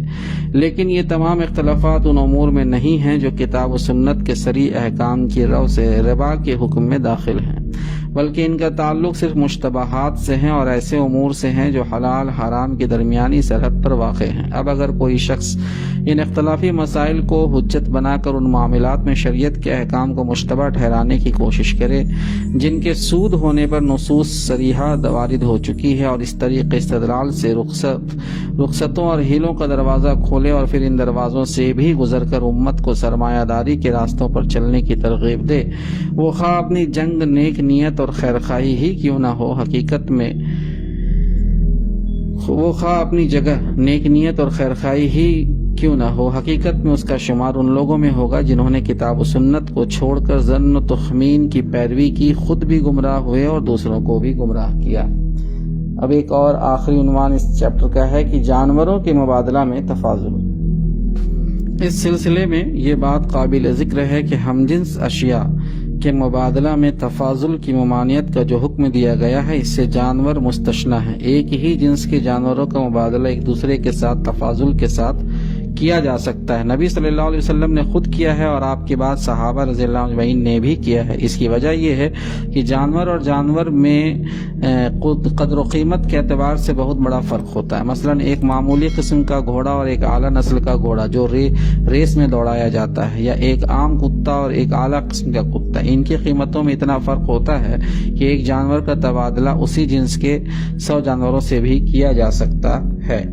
[SPEAKER 3] لیکن یہ تمام اختلافات ان امور میں نہیں ہیں جو کتاب و سنت کے صریح احکام کی رو سے ربا کے حکم میں داخل ہیں، بلکہ ان کا تعلق صرف مشتبہات سے ہیں اور ایسے امور سے ہیں جو حلال حرام کے درمیانی سرحد پر واقع ہیں۔ اب اگر کوئی شخص ان اختلافی مسائل کو حجت بنا کر ان معاملات میں شریعت کے احکام کو مشتبہ ٹھہرانے کی کوشش کرے جن کے سود ہونے پر نصوص صریحہ وارد ہو چکی ہے، اور اس طریق استدلال سے رخصتوں اور ہیلوں کا دروازہ کھولے اور پھر ان دروازوں سے بھی گزر کر امت کو سرمایہ داری کے راستوں پر چلنے کی ترغیب دے، وہ خواہ اپنی جنگ نیک نیت اور خیرخواہی ہی کیوں نہ ہو، حقیقت میں وہ خواہ اپنی جگہ نیک نیت اور خیرخواہی ہی کیوں نہ ہو، حقیقت میں اس کا شمار ان لوگوں میں ہوگا جنہوں نے کتاب و سنت کو چھوڑ کر ظن و تخمین کی پیروی کی، خود بھی گمراہ ہوئے اور دوسروں کو بھی گمراہ کیا۔ اب ایک اور آخری عنوان اس چیپٹر کا ہے کہ جانوروں کے مبادلہ میں تفاضل۔ اس سلسلے میں یہ بات قابل ذکر ہے کہ ہم جنس اشیاء کے مبادلہ میں تفاضل کی ممانعت کا جو حکم دیا گیا ہے اس سے جانور مستثنی ہیں۔ ایک ہی جنس کے جانوروں کا مبادلہ ایک دوسرے کے ساتھ تفاضل کے ساتھ کیا جا سکتا ہے۔ نبی صلی اللہ علیہ وسلم نے خود کیا ہے اور آپ کے بعد صحابہ رضی اللہ عنہ اجمعین نے بھی کیا ہے۔ اس کی وجہ یہ ہے کہ جانور اور جانور میں قدر و قیمت کے اعتبار سے بہت بڑا فرق ہوتا ہے۔ مثلا ایک معمولی قسم کا گھوڑا اور ایک اعلیٰ نسل کا گھوڑا جو ریس میں دوڑایا جاتا ہے، یا ایک عام کتا اور ایک اعلیٰ قسم کا کتا، ان کی قیمتوں میں اتنا فرق ہوتا ہے کہ ایک جانور کا تبادلہ اسی جنس کے 100 جانوروں سے بھی کیا جا سکتا ہے۔